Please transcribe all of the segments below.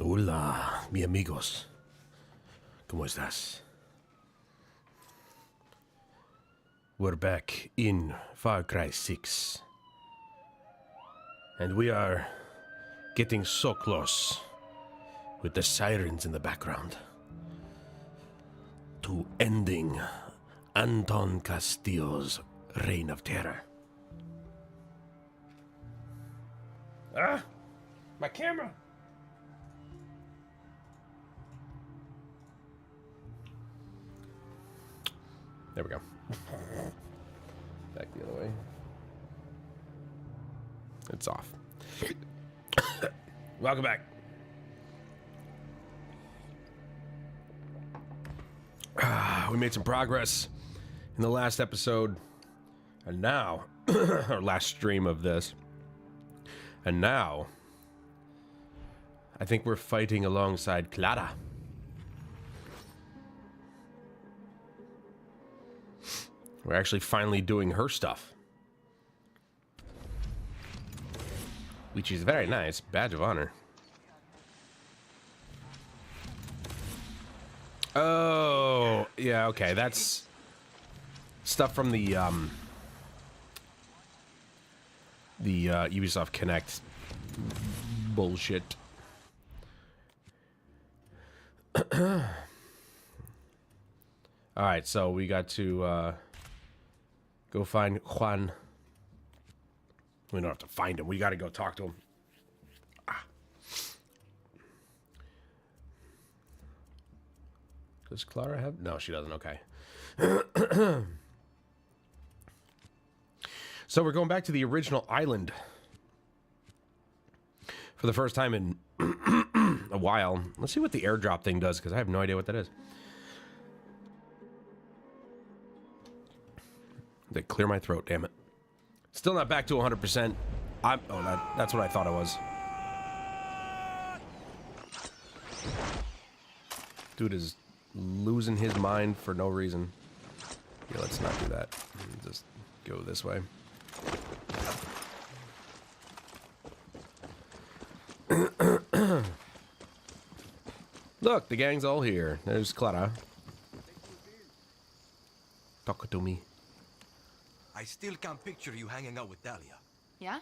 Hola, mi amigos. ¿Cómo estás? We're back in Far Cry 6. And we are getting so close, with the sirens in the background, to ending Anton Castillo's reign of terror. Ah! My camera! There we go. Back the other way. It's off. Welcome back. We made some progress in the last episode. And now, our last stream of this. And now, I think we're fighting alongside Clara. We're actually finally doing her stuff. Which is very nice. Badge of honor. Oh, yeah, okay. That's stuff from the Ubisoft Connect bullshit. Alright, so we got to go find Juan. We don't have to find him. We got to go talk to him. Ah. Does Clara have... No, she doesn't. Okay. So we're going back to the original island. For the first time in a while. Let's see what the airdrop thing does, because I have no idea what that is. They clear my throat, damn it. Still not back to 100%. That's what I thought it was. Dude is losing his mind for no reason. Yeah, let's not do that. Just go this way. Look, the gang's all here. There's Clara. Talk to me. I still can't picture you hanging out with Dahlia. Yeah?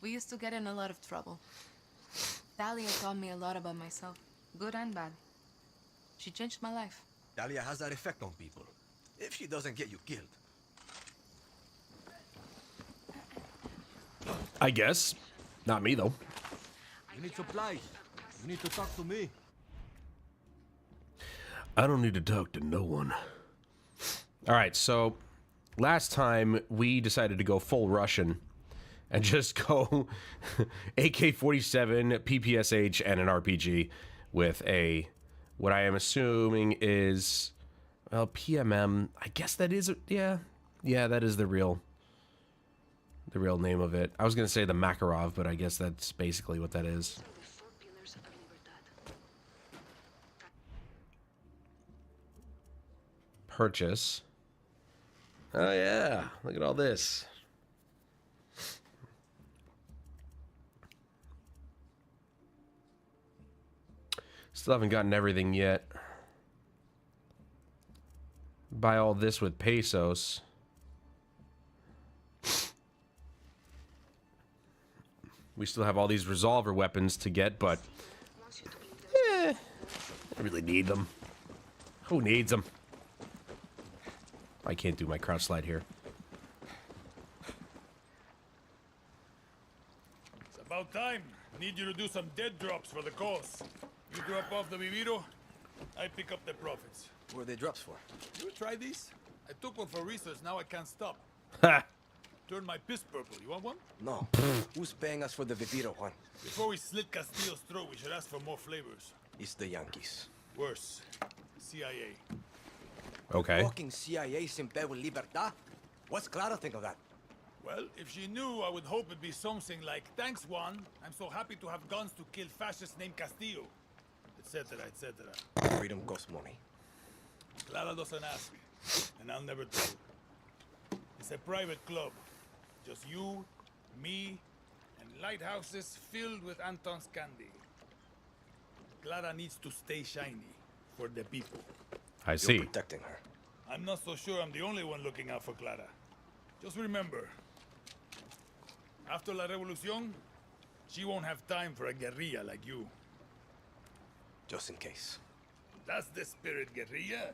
We used to get in a lot of trouble. Dahlia taught me a lot about myself, good and bad. She changed my life. Dahlia has that effect on people, if she doesn't get you killed. I guess. Not me, though. You need supplies. You need to talk to me. I don't need to talk to no one. Alright, so... Last time, we decided to go full Russian and just go AK-47, PPSH, and an RPG with a, what I am assuming is, well, PMM. I guess that is, yeah, that is the real name of it. I was going to say the Makarov, but I guess that's basically what that is. Purchase. Oh yeah, look at all this. Still haven't gotten everything yet. Buy all this with pesos. We still have all these resolver weapons to get, but I really need them. Who needs them? I can't do my crouch slide here. It's about time. Need you to do some dead drops for the cause. You drop off the viviro, I pick up the profits. What are the drops for? You try these? I took one for research, now I can't stop. Ha! Turn my piss purple. You want one? No. Who's paying us for the Viviro, Juan? Before we slit Castillo's throat, we should ask for more flavors. It's the Yankees. Worse. CIA. Okay. Fucking CIA in bed with Libertad? What's Clara think of that? Well, if she knew, I would hope it'd be something like, "Thanks, Juan. I'm so happy to have guns to kill fascists named Castillo," etc., etc. Freedom costs money. Clara doesn't ask, and I'll never tell. It's a private club. Just you, me, and lighthouses filled with Anton's candy. Clara needs to stay shiny for the people. I see. You're protecting her. I'm not so sure I'm the only one looking out for Clara. Just remember, after La Revolucion, she won't have time for a guerrilla like you. Just in case. That's the spirit, guerrilla.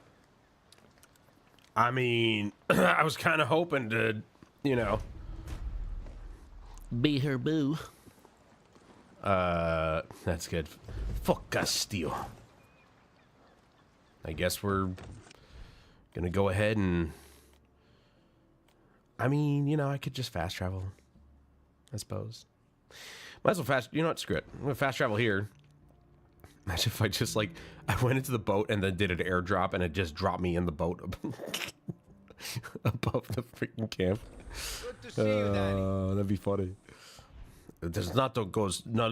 I mean, I was kind of hoping to, you know, be her boo. That's good. Fuck Castillo. I guess we're gonna go ahead and... I mean, you know, I could just fast travel, I suppose. Might as well fast... You know what? Screw it. I'm gonna fast travel here. Imagine if I just, like... I went into the boat and then did an airdrop and it just dropped me in the boat above the freaking camp. Good to see you, Danny. That'd be funny. There's not the goes... No,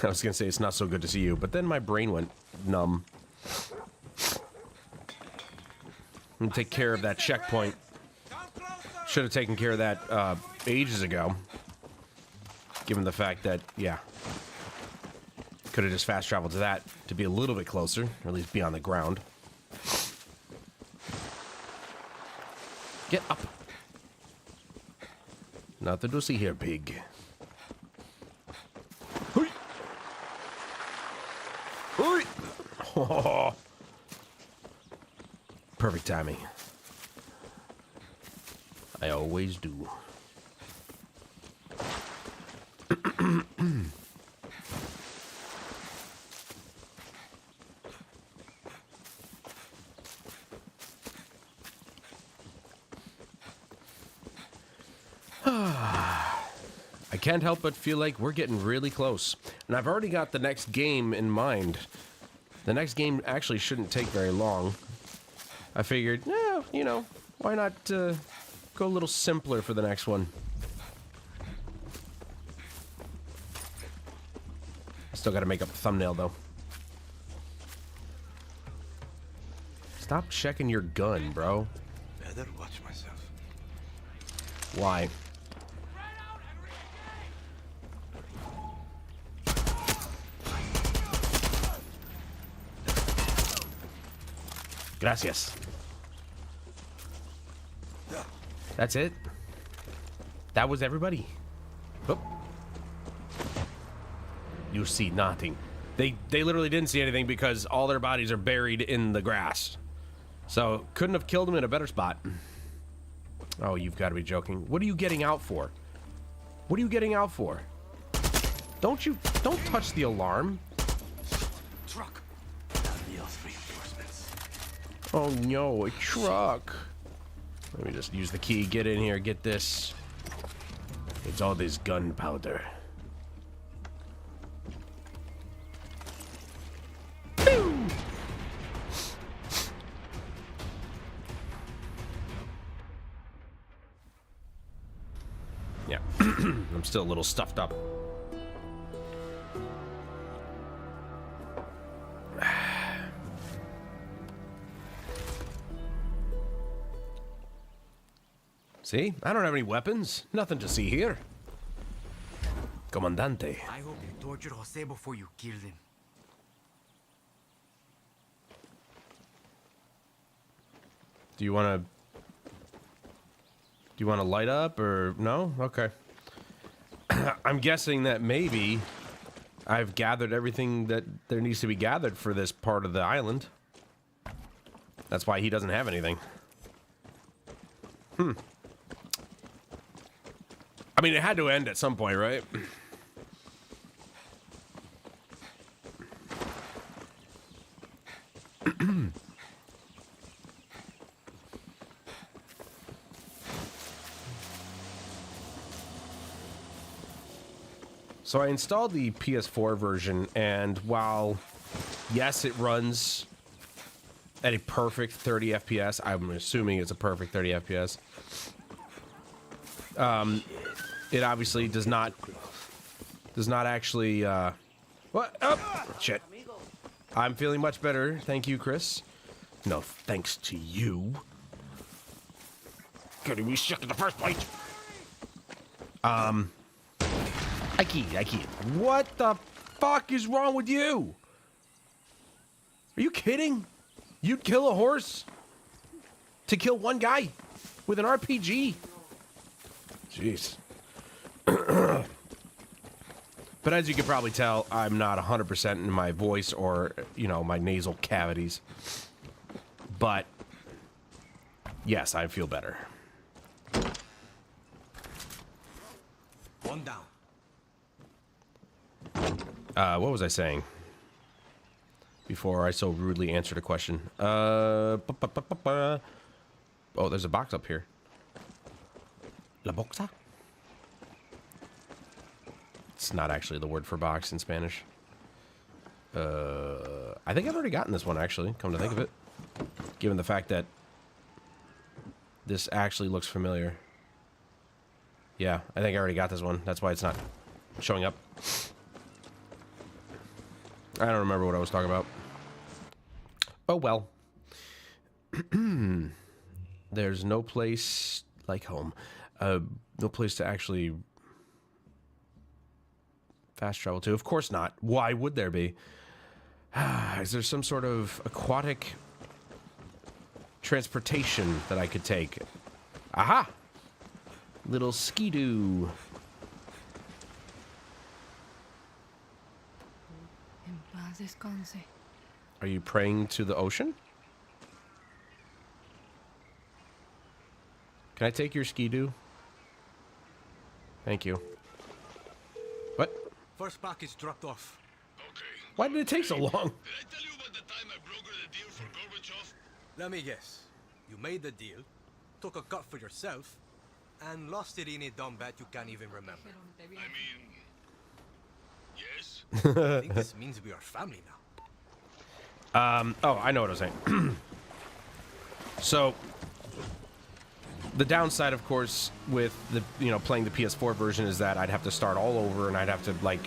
I was gonna say it's not so good to see you, but then my brain went numb. I'm gonna take care of that checkpoint. Should have taken care of that ages ago. Given the fact that, yeah, could have just fast traveled to that to be a little bit closer, or at least be on the ground. Get up. Nothing to see here, pig. Hoi. Hoi. Oh. Perfect timing. I always do. I can't help but feel like we're getting really close. And I've already got the next game in mind. The next game actually shouldn't take very long. I figured, yeah, you know, why not go a little simpler for the next one? Still gotta make up a thumbnail, though. Stop checking your gun, bro. Better watch myself. Why? Gracias. That's it? That was everybody? Oh. You see nothing. They literally didn't see anything because all their bodies are buried in the grass. So, couldn't have killed them in a better spot. Oh, you've got to be joking. What are you getting out for? What are you getting out for? Don't touch the alarm. Truck. Neil's reinforcements. Oh no, a truck. Let me just use the key, get in here, get this. It's all this gunpowder. Boom! Yeah, I'm still a little stuffed up. See? I don't have any weapons. Nothing to see here. Comandante. I hope you tortured Jose before you killed him. Do you want to light up or no? Okay. I'm guessing that maybe I've gathered everything that there needs to be gathered for this part of the island. That's why he doesn't have anything. I mean, it had to end at some point, right? So I installed the PS4 version, and while, yes, it runs at a perfect 30 FPS, I'm assuming it's a perfect 30 FPS. It obviously does not actually, what? Oh, shit. I'm feeling much better. Thank you, Chris. No, thanks to you. Getting me sick in the first place. I keyed. What the fuck is wrong with you? Are you kidding? You'd kill a horse to kill one guy with an RPG? Jeez. But as you can probably tell, I'm not 100% in my voice or, you know, my nasal cavities. But, yes, I feel better. One down. What was I saying? Before I so rudely answered a question. Oh, there's a box up here. La boxa? It's not actually the word for box in Spanish. I think I've already gotten this one, actually, come to think of it. Given the fact that this actually looks familiar. Yeah, I think I already got this one. That's why it's not showing up. I don't remember what I was talking about. Oh, well. There's no place like home. No place to actually fast travel to. Of course not. Why would there be? Is there some sort of aquatic transportation that I could take? Aha! Little skidoo. En paz descanse. Are you praying to the ocean? Can I take your skidoo? Thank you. What? First package dropped off. Okay. Why did it take so long? Did I tell you about the time I brokered a deal for Gorbachev? Let me guess. You made the deal, took a cut for yourself, and lost it in a dumb bet you can't even remember. I mean... Yes? I think this means we are family now. Oh, I know what I was saying. So, the downside, of course, with the, you know, playing the PS4 version is that I'd have to start all over and I'd have to, like,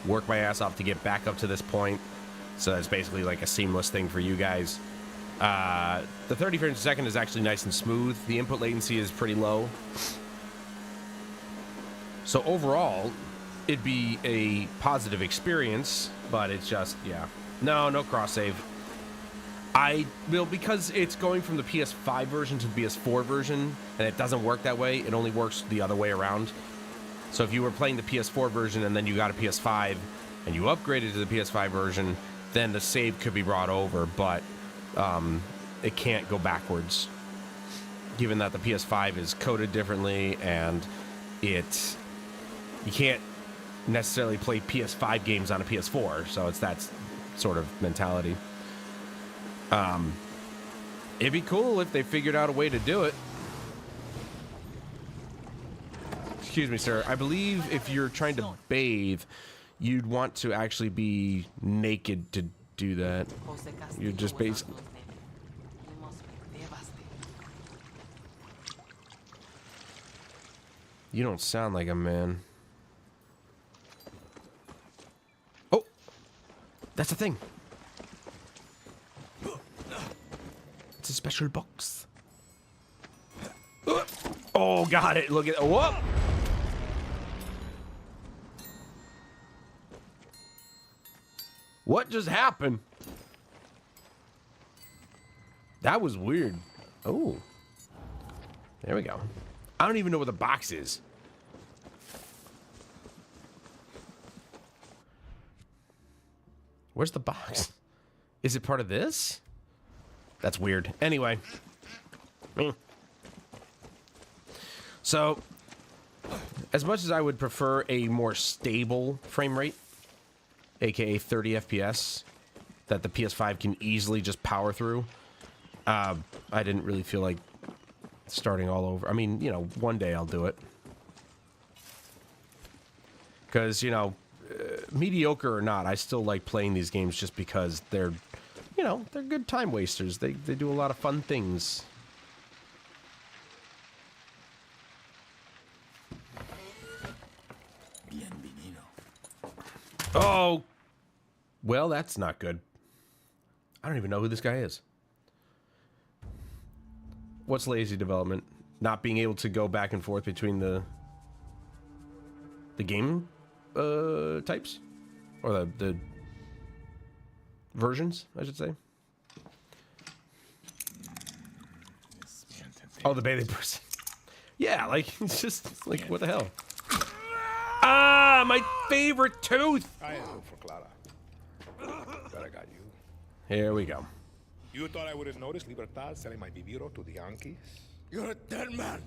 work my ass off to get back up to this point. So it's basically like a seamless thing for you guys. The 30 frames a second is actually nice and smooth. The input latency is pretty low. So overall, it'd be a positive experience, but it's just, yeah. No cross save. Because it's going from the PS5 version to the PS4 version, and it doesn't work that way, it only works the other way around. So if you were playing the PS4 version and then you got a PS5 and you upgraded to the PS5 version, then the save could be brought over, but it can't go backwards. Given that the PS5 is coded differently and you can't necessarily play PS5 games on a PS4, so it's that sort of mentality. It'd be cool if they figured out a way to do it. Excuse me, sir. I believe if you're trying to bathe, you'd want to actually be naked to do that. You're just basically... You don't sound like a man. Oh! That's the thing. It's a special box. Oh, got it. Look at... Whoa! What just happened? That was weird. Oh. There we go. I don't even know where the box is. Where's the box? Is it part of this? That's weird. Anyway. So, as much as I would prefer a more stable frame rate, aka 30 FPS, that the PS5 can easily just power through, I didn't really feel like starting all over. I mean, you know, one day I'll do it. Because, you know, mediocre or not, I still like playing these games just because they're, you know, they're good time wasters. They do a lot of fun things. Oh! Well, that's not good. I don't even know who this guy is. What's lazy development? Not being able to go back and forth between the game types? Or the versions, I should say. Oh, the bathing person. Yeah, like, it's just, like, what the hell? Ah, my favorite tooth! I am for Clara. But I got you. Here we go. You thought I wouldn't notice Libertad selling my Viviro to the Yankees? You're a dead man.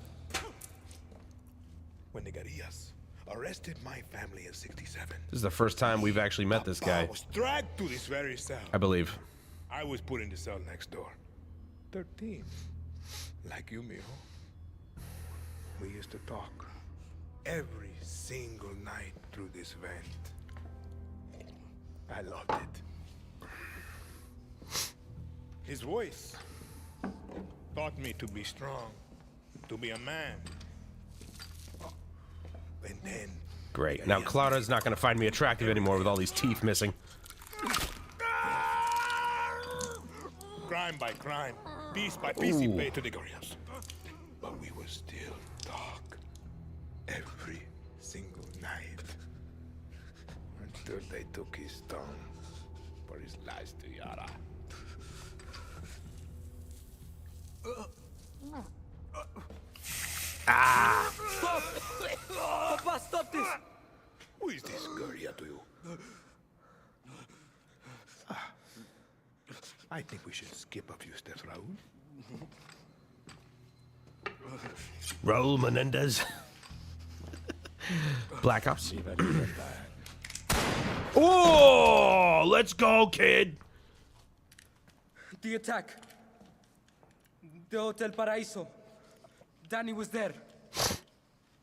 When the guerrillas arrested my family in '67. This is the first time we've actually met this guy, I was dragged to this very cell. I believe. I was put in the cell next door. 13. Like you, mijo. We used to talk every single night through this vent. I loved it. His voice taught me to be strong, to be a man. And then... Great. Now Clara's not going to find me attractive anymore with all these teeth missing. Crime by crime, piece by piece, he paid to the guerrillas. But we would still talk every single night until they took his tongue for his lies to Yara. Papa, stop this! Who is this guerrilla to you? I think we should skip a few steps, Raul. Raul Menendez. Black Ops. Oh, let's go, kid. The attack. The Hotel Paraíso. Danny was there.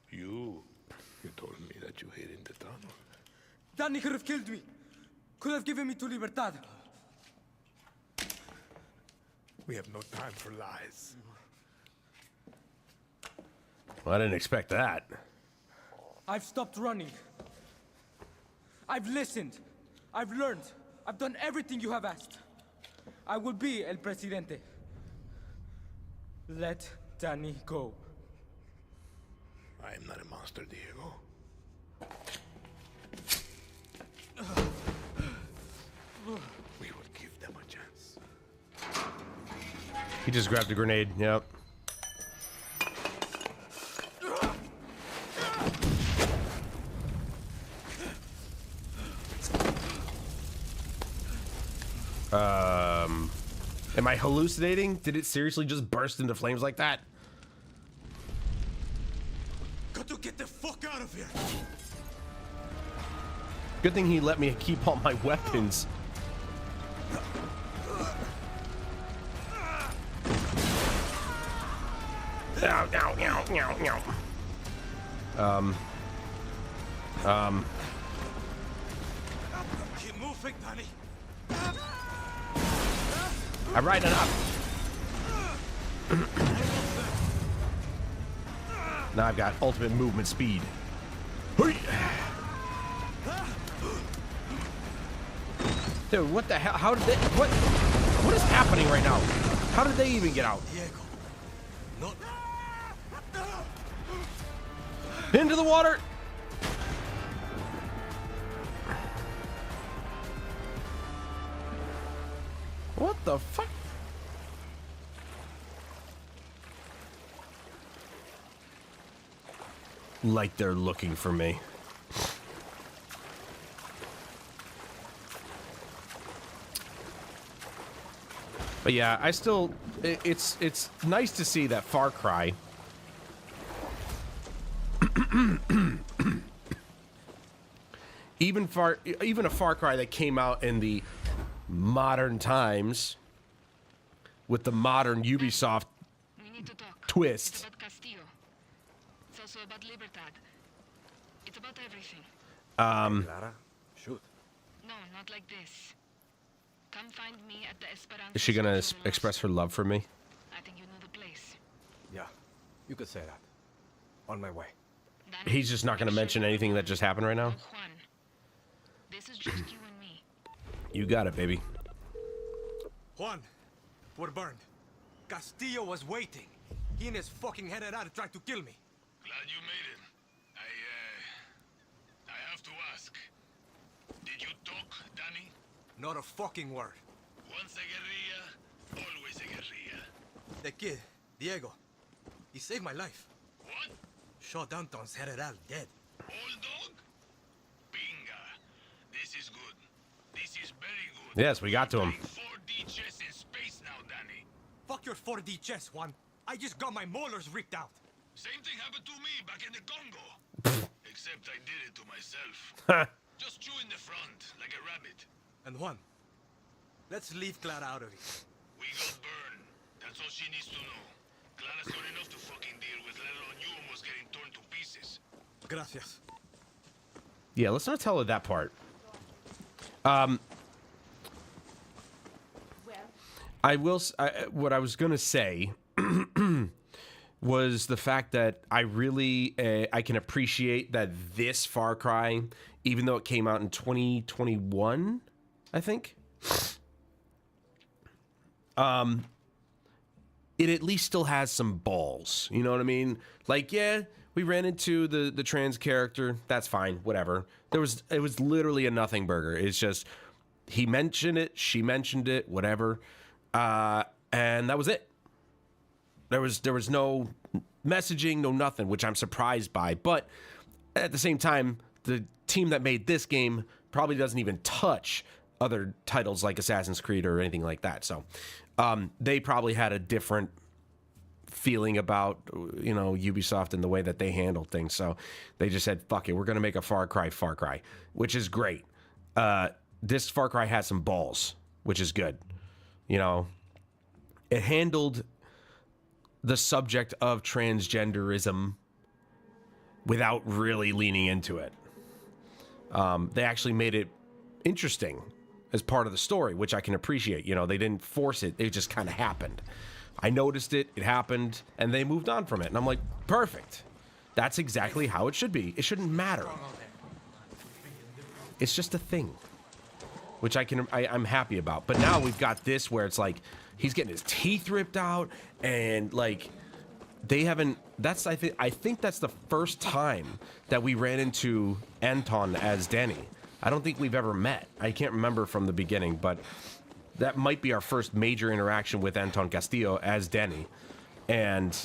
You told me that you hid in the tunnel. Danny could have killed me. Could have given me to Libertad. We have no time for lies. Well, I didn't expect that. I've stopped running. I've listened. I've learned. I've done everything you have asked. I will be El Presidente. Let Danny go. I am not a monster, Diego. We will give them a chance. He just grabbed a grenade. Yep. Am I hallucinating? Did it seriously just burst into flames like that? Got to get the fuck out of here. Good thing he let me keep all my weapons. Ow, ow, ow, ow, ow. Keep moving, Danny. I'm riding it up. Now I've got ultimate movement speed. Dude, what the hell? How did they? What is happening right now? How did they even get out? Diego. Not. Into the water. What the fuck? Like they're looking for me. But yeah, I still, it's nice to see that Far Cry even a Far Cry that came out in the modern times with the modern Ubisoft We need to talk. twist. It's about Castillo. It's also about Libertad. It's about everything. Clara, shoot. No, not like this. Come find me at the Esperanza. Is she gonna Social express her love for me? I think you know the place. Yeah, you could say that. On my way. Danny, He's just not gonna make mention sure you anything that know just happened right now? Juan. This is just you and me. You got it, baby. Juan, we're burned. Castillo was waiting. He and his fucking headed out tried to kill me. Glad you made it. I have to ask. Did you Not a fucking word. Once a guerrilla, always a guerrilla. The kid, Diego, he saved my life. What? Shot Anton General dead. Old dog? Binga. This is good. This is very good. Yes, we got to him. Playing 4D chess in space now, Danny. Fuck your 4D chess, Juan. I just got my molars ripped out. Same thing happened to me back in the Congo. Except I did it to myself. Just chew in the front, like a rabbit. And Juan, let's leave Clara out of it. We got burned. That's all she needs to know. Clara's got enough to fucking deal with, let alone you almost getting torn to pieces. Gracias. Yeah, let's not tell her that part. I will. What I was gonna say was the fact that I really I can appreciate that this Far Cry, even though it came out in 2021, I think, it at least still has some balls. You know what I mean? Like, yeah, we ran into the trans character. That's fine. Whatever. It was literally a nothing burger. It's just he mentioned it, she mentioned it, whatever. And that was it. There was no messaging, no nothing, which I'm surprised by. But at the same time, the team that made this game probably doesn't even touch other titles like Assassin's Creed or anything like that. So they probably had a different feeling about, you know, Ubisoft and the way that they handled things. So they just said, fuck it, we're going to make a Far Cry, which is great. This Far Cry has some balls, which is good. You know, it handled the subject of transgenderism without really leaning into it. They actually made it interesting as part of the story, which I can appreciate. You know, they didn't force it. It just kind of happened. I noticed it, it happened, and they moved on from it. And I'm like, perfect. That's exactly how it should be. It shouldn't matter. It's just a thing, which I'm happy about. But now we've got this where it's like he's getting his teeth ripped out, and like they haven't. I think that's the first time that we ran into Anton as Danny. I don't think we've ever met. I can't remember from the beginning, but that might be our first major interaction with Anton Castillo as Danny, and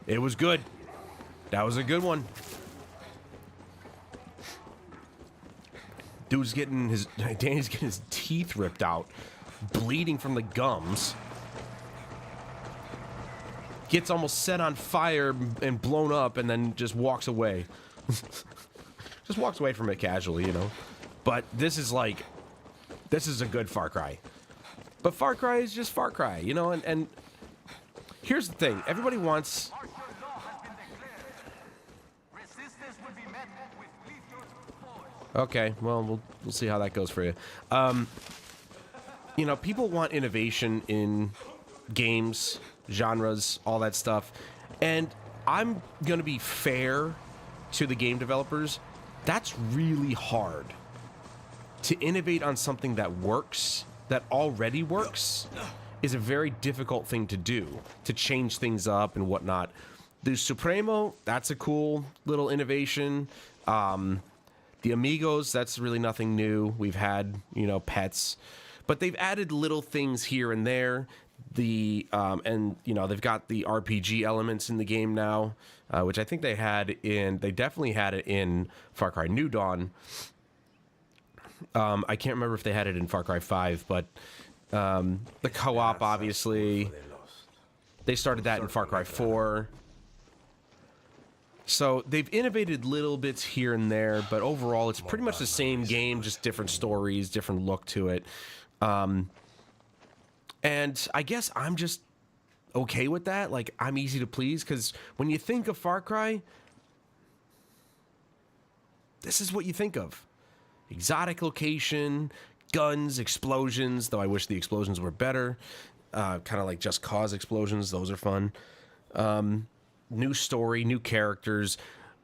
it was good. That was a good one. Danny's getting his teeth ripped out, bleeding from the gums. Gets almost set on fire and blown up, and then just walks away. Just walks away from it casually, you know. But this is a good Far Cry. But Far Cry is just Far Cry, you know. And here's the thing: everybody wants. Okay, well, we'll see how that goes for you. You know, people want innovation in games, genres, all that stuff. And I'm going to be fair to the game developers. That's really hard. To innovate on something that works, that already works, is a very difficult thing to do. To change things up and whatnot. The Supremo, that's a cool little innovation. The Amigos, that's really nothing new. We've had, you know, pets, but they've added little things here and there. And you know, they've got the RPG elements in the game now, which I think they definitely had it in Far Cry New Dawn. I can't remember if they had it in Far Cry 5, but the co-op, obviously, they started that in Far Cry 4. So they've innovated little bits here and there, but overall it's pretty much the same game, just different stories, different look to it. And I guess I'm just okay with that. Like, I'm easy to please, because when you think of Far Cry, this is what you think of. Exotic location, guns, explosions, though I wish the explosions were better. Kind of like Just Cause explosions, those are fun. New story, new characters,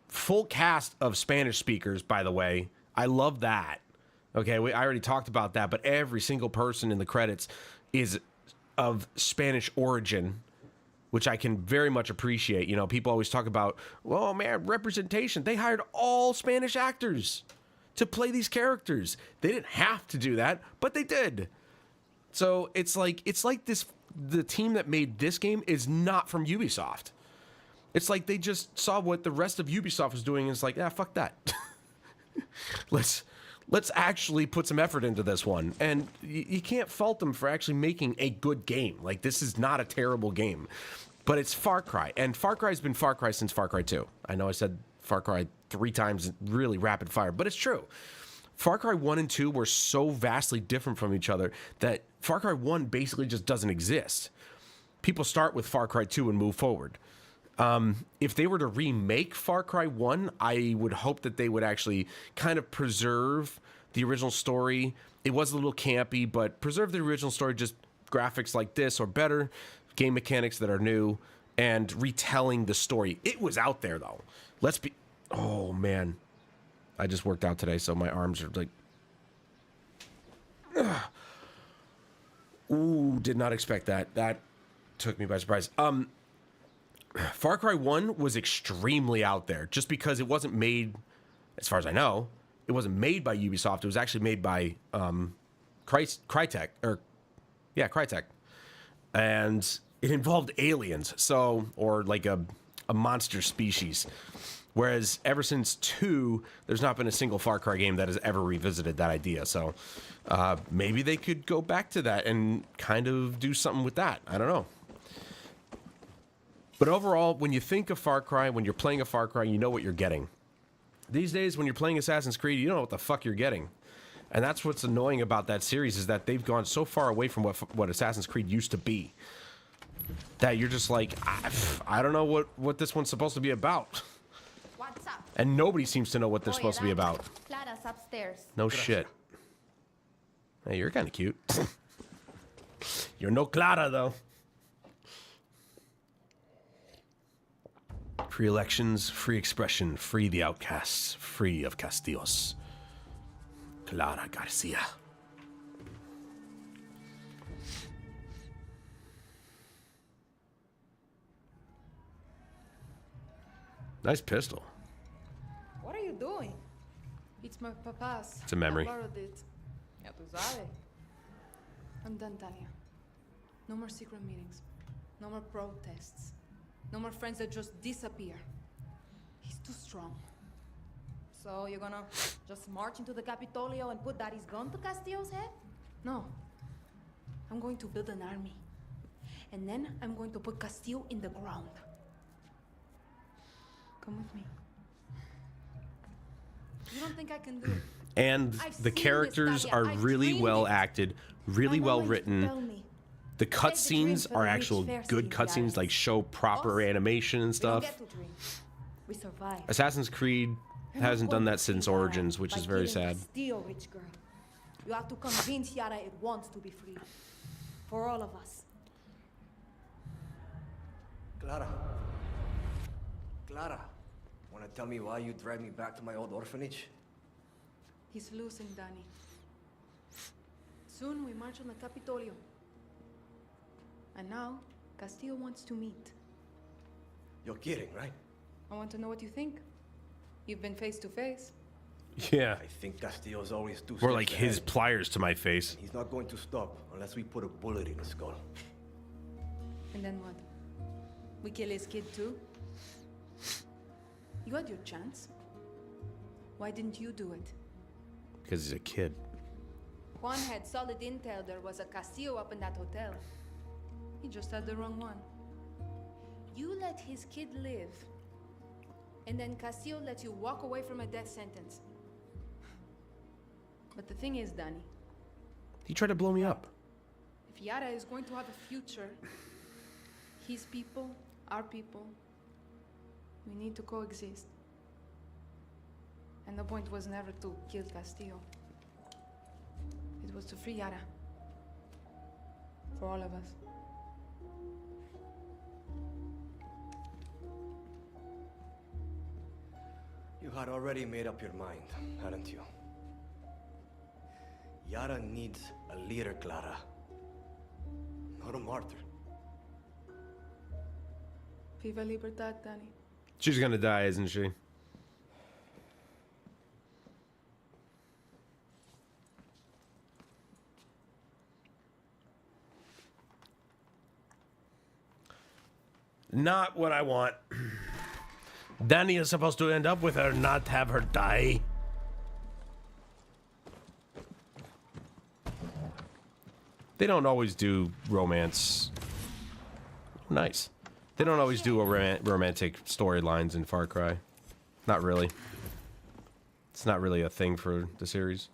full cast of Spanish speakers, by the way. I love that. Okay, I already talked about that, but every single person in the credits is of Spanish origin, which I can very much appreciate. You know, people always talk about, oh man, representation. They hired all Spanish actors to play these characters. They didn't have to do that, but they did. So it's like this, the team that made this game is not from Ubisoft. It's like they just saw what the rest of Ubisoft was doing and it's like, ah, fuck that. Let's actually put some effort into this one. And you can't fault them for actually making a good game. Like, this is not a terrible game. But it's Far Cry. And Far Cry's been Far Cry since Far Cry 2. I know I said Far Cry 3 times, really rapid fire, but it's true. Far Cry 1 and 2 were so vastly different from each other that Far Cry 1 basically just doesn't exist. People start with Far Cry 2 and move forward. If they were to remake Far Cry 1, I would hope that they would actually kind of preserve the original story. It was a little campy, but preserve the original story, just graphics like this or better, game mechanics that are new, and retelling the story. It was out there, though. Let's be... Oh, man. I just worked out today, so my arms are like... Ugh. Ooh, did not expect that. That took me by surprise. Far Cry 1 was extremely out there just because it wasn't made, as far as I know, it wasn't made by Ubisoft. It was actually made by Crytek. And it involved aliens, so, or like a monster species. Whereas ever since 2, there's not been a single Far Cry game that has ever revisited that idea. So maybe they could go back to that and kind of do something with that. I don't know. But overall, when you think of Far Cry, when you're playing a Far Cry, you know what you're getting. These days, when you're playing Assassin's Creed, you don't know what the fuck you're getting. And that's what's annoying about that series, is that they've gone so far away from what Assassin's Creed used to be, that you're just like, I don't know what this one's supposed to be about. What's up? And nobody seems to know what they're supposed to be about. Clara's upstairs. No shit. Hey, you're kind of cute. You're no Clara, though. Free elections, free expression, free the outcasts, free of Castillos. Clara Garcia. Nice pistol. What are you doing? It's my papa's. It's a memory. I borrowed it. Ya tú sabes. I'm done, Tanya. No more secret meetings. No more protests. No more friends that just disappear. He's too strong. So you're gonna just march into the Capitolio and put Daddy's gun to Castillo's head? No. I'm going to build an army. And then I'm going to put Castillo in the ground. Come with me. You don't think I can do it? And I've the seen characters this, are Talia. I've really dreamed well it. acted, really My well mama used to written. tell me, The "Save the cutscenes dreams for are the actual rich fair good city cutscenes, guys. like show proper Us, animation and we don't stuff. get to dream. We survive. Assassin's Creed hasn't done that since Origins, which is very sad. Castillo, rich girl. You have to convince Yara it wants to be free. For all of us. Clara. Clara. Wanna tell me why you dragged me back to my old orphanage? He's losing, Danny. Soon we march on the Capitolio. And now, Castillo wants to meet. You're kidding, right? I want to know what you think. You've been face to face. Yeah. I think Castillo's always too More like his ahead. pliers to my face. He's not going to stop unless we put a bullet in his skull. And then what? We kill his kid too? You had your chance. Why didn't you do it? Because he's a kid. Juan had solid intel there was a Castillo up in that hotel. He just had the wrong one. You let his kid live, and then Castillo let you walk away from a death sentence. But the thing is, Danny, He tried to blow me up. if Yara is going to have a future, his people, our people, we need to coexist. And the point was never to kill Castillo. It was to free Yara. For all of us. You had already made up your mind, hadn't you? Yara needs a leader, Clara. Not a martyr. Viva Libertad, Danny. She's gonna die, isn't she? Not what I want. Danny is supposed to end up with her, not have her die. They don't always do romance. Nice. They don't always do a romantic storylines in Far Cry. Not really. It's not really a thing for the series.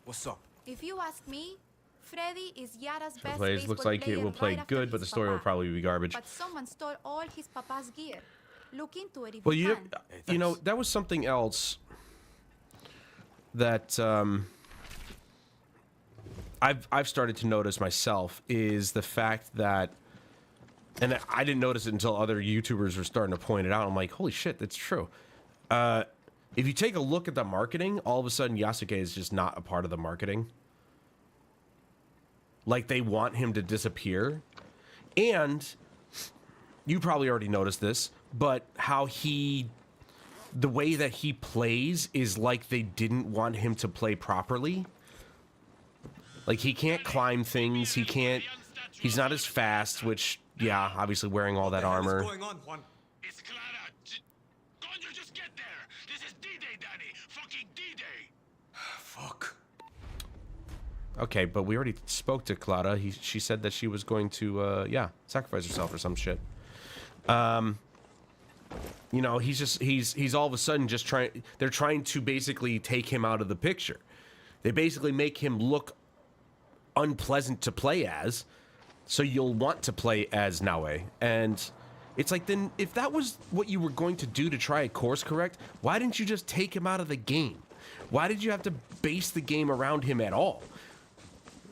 What's up? If you ask me, Freddy is Yara's best Plays looks like it will play good, but the story will probably be garbage. But someone stole all his papa's gear. Look into it if Well, you you know, that was something else that I've started to notice myself, is the fact that, and I didn't notice it until other YouTubers were starting to point it out. I'm like, holy shit, that's true. If you take a look at the marketing, all of a sudden Yasuke is just not a part of the marketing. Like, they want him to disappear. And you probably already noticed this, but how the way that he plays is like they didn't want him to play properly. Like, he can't climb things, he's not as fast, which, yeah, obviously wearing all that armor. What's going on, Juan? It's Clara. Conjure, just get there. This is D-Day, Danny. Fucking D-Day. Fuck. Okay, but we already spoke to Clara. She said that she was going to, yeah, sacrifice herself or some shit. You know, he's all of a sudden just they're trying to basically take him out of the picture. They basically make him look unpleasant to play as, so you'll want to play as Naue. And it's like, then if that was what you were going to do to try to course correct, why didn't you just take him out of the game? Why did you have to base the game around him at all?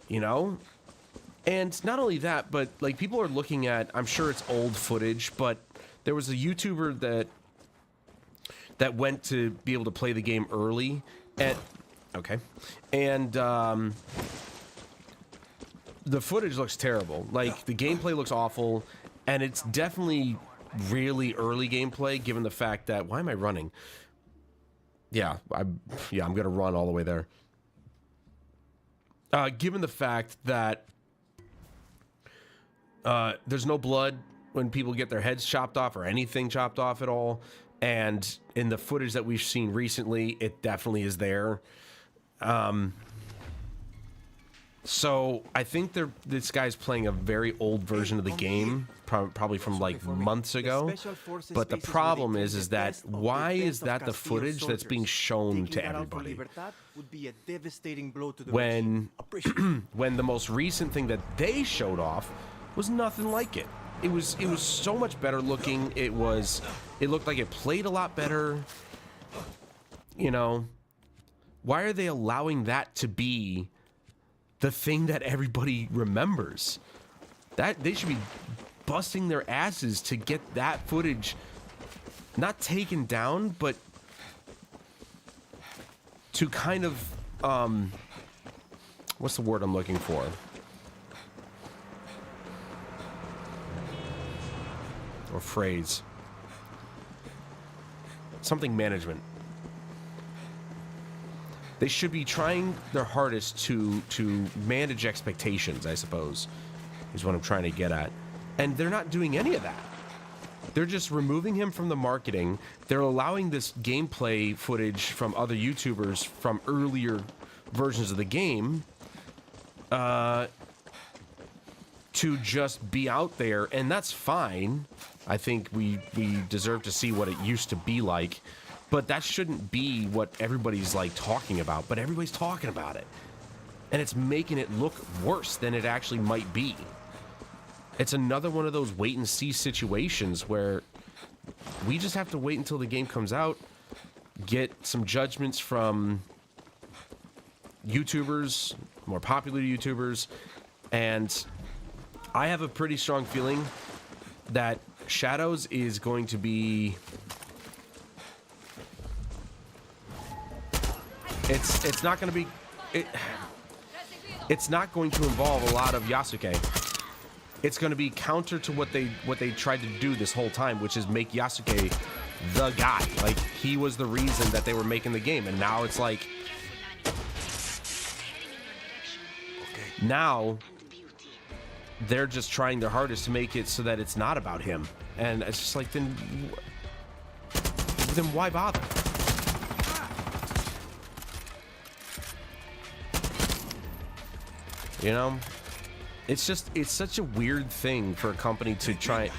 You know? And not only that, but like, people are looking at, I'm sure it's old footage, but there was a YouTuber that went to be able to play the game early, and the footage looks terrible. Like, the gameplay looks awful, and it's definitely really early gameplay, given the fact that, why am I running? Yeah, I'm gonna run all the way there. Given the fact that there's no blood when people get their heads chopped off or anything chopped off at all, and in the footage that we've seen recently, it definitely is there. So I think this guy's playing a very old version of the game, probably from like months ago. But the problem is that why is that the footage that's being shown to everybody? When the most recent thing that they showed off was nothing like it. It was so much better looking. It looked like it played a lot better. You know, why are they allowing that to be the thing that everybody remembers? That they should be busting their asses to get that footage not taken down, but to kind of what's the word I'm looking for? Or phrase. Something management. They should be trying their hardest to manage expectations, I suppose, is what I'm trying to get at. And they're not doing any of that. They're just removing him from the marketing. They're allowing this gameplay footage from other YouTubers from earlier versions of the game to just be out there, and that's fine. I think we deserve to see what it used to be like. But that shouldn't be what everybody's like talking about. But everybody's talking about it. And it's making it look worse than it actually might be. It's another one of those wait and see situations where we just have to wait until the game comes out, get some judgments from YouTubers, more popular YouTubers, and I have a pretty strong feeling that Shadows is going to be... It's not going to be... It's not going to involve a lot of Yasuke. It's going to be counter to what they tried to do this whole time, which is make Yasuke the guy. Like, he was the reason that they were making the game, and now it's like... Now, they're just trying their hardest to make it so that it's not about him. And it's just like, then why bother? You know, it's such a weird thing for a company to try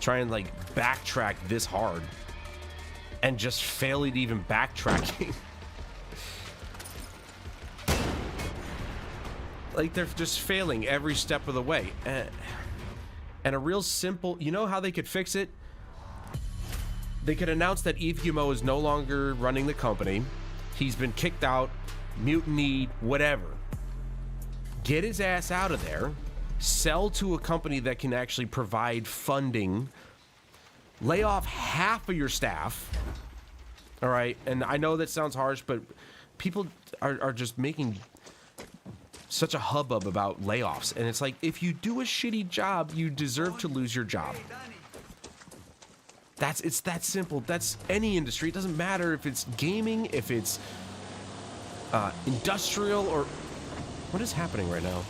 and like backtrack this hard and just fail at even backtracking. Like, they're just failing every step of the way. And a real simple, you know how they could fix it? They could announce that Yves Guillemot is no longer running the company. He's been kicked out, mutinied, whatever. Get his ass out of there. Sell to a company that can actually provide funding. Lay off half of your staff. All right? And I know that sounds harsh, but people are just making such a hubbub about layoffs. And it's like, if you do a shitty job, you deserve to lose your job. It's that simple. That's any industry. It doesn't matter if it's gaming, if it's industrial, or... What is happening right now?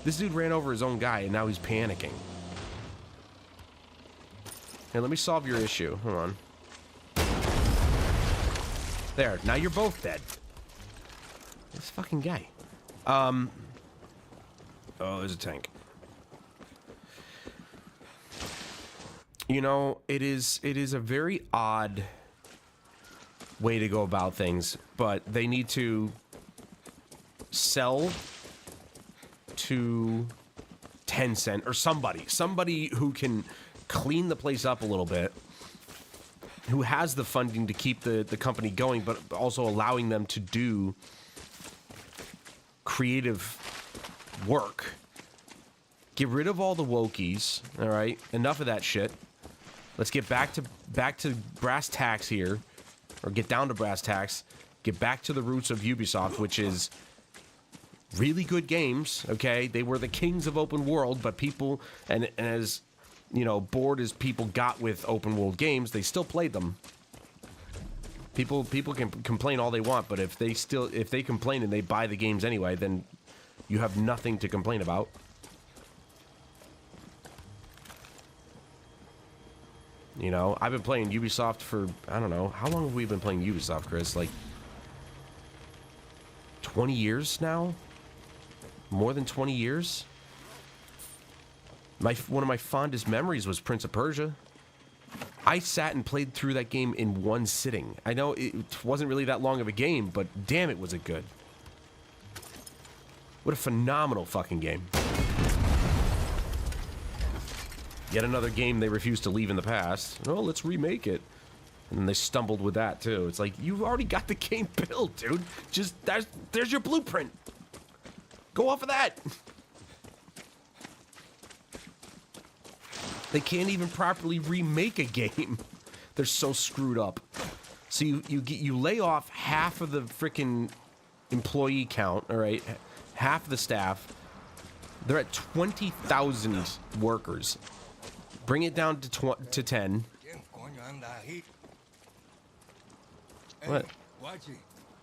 This dude ran over his own guy, and now he's panicking. Here, let me solve your issue. Hold on. There. Now you're both dead. This fucking guy. Oh, there's a tank. You know, it is a very odd way to go about things, but they need to sell to Tencent or somebody who can clean the place up a little bit, who has the funding to keep the company going, but also allowing them to do creative work. Get rid of all the wokies, all right? Enough of that shit. Let's get back to brass tacks here, or get down to brass tacks. Get back to the roots of Ubisoft, which is really good games, okay? They were the kings of open world, but people, and as, you know, bored as people got with open world games, they still played them. People can complain all they want, but if they complain and they buy the games anyway, then you have nothing to complain about. You know, I've been playing Ubisoft for, I don't know, how long have we been playing Ubisoft, Chris? Like 20 years now? More than 20 years? One of my fondest memories was Prince of Persia. I sat and played through that game in one sitting. I know it wasn't really that long of a game, but damn it was it good. What a phenomenal fucking game. Yet another game they refused to leave in the past. Oh, let's remake it. And then they stumbled with that too. It's like, you've already got the game built, dude. Just, there's your blueprint. Go off of that. They can't even properly remake a game. They're so screwed up. So you lay off half of the freaking employee count, all right? Half of the staff. They're at 20,000 workers. Bring it down to 10. What?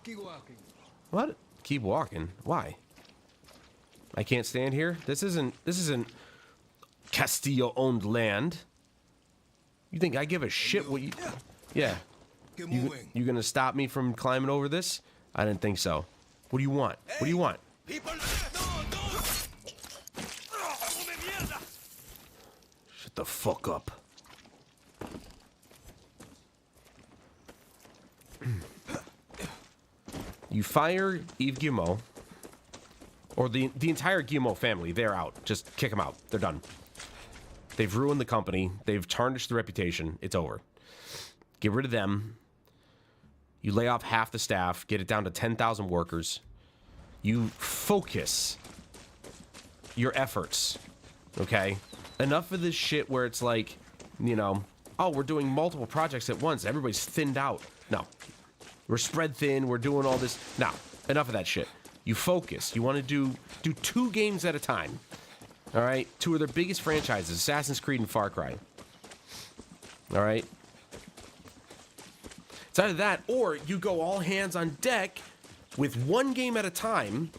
Keep walking. What? Keep walking? Why? I can't stand here? This isn't Castillo-owned land. You think I give a shit what you... Yeah. You gonna stop me from climbing over this? I didn't think so. What do you want? What do you want? Shut the fuck up. You fire Yves Guillemot, or the entire Guillemot family. They're out. Just kick them out. They're done. They've ruined the company. They've tarnished the reputation. It's over. Get rid of them. You lay off half the staff. Get it down to 10,000 workers. You focus your efforts. Okay? Enough of this shit where it's like, you know, oh, we're doing multiple projects at once. Everybody's thinned out. No. We're spread thin. We're doing all this. No. Enough of that shit. You focus. You want to do 2 games at a time. All right? 2 of their biggest franchises, Assassin's Creed and Far Cry. All right? It's either that, or you go all hands on deck with 1 game at a time.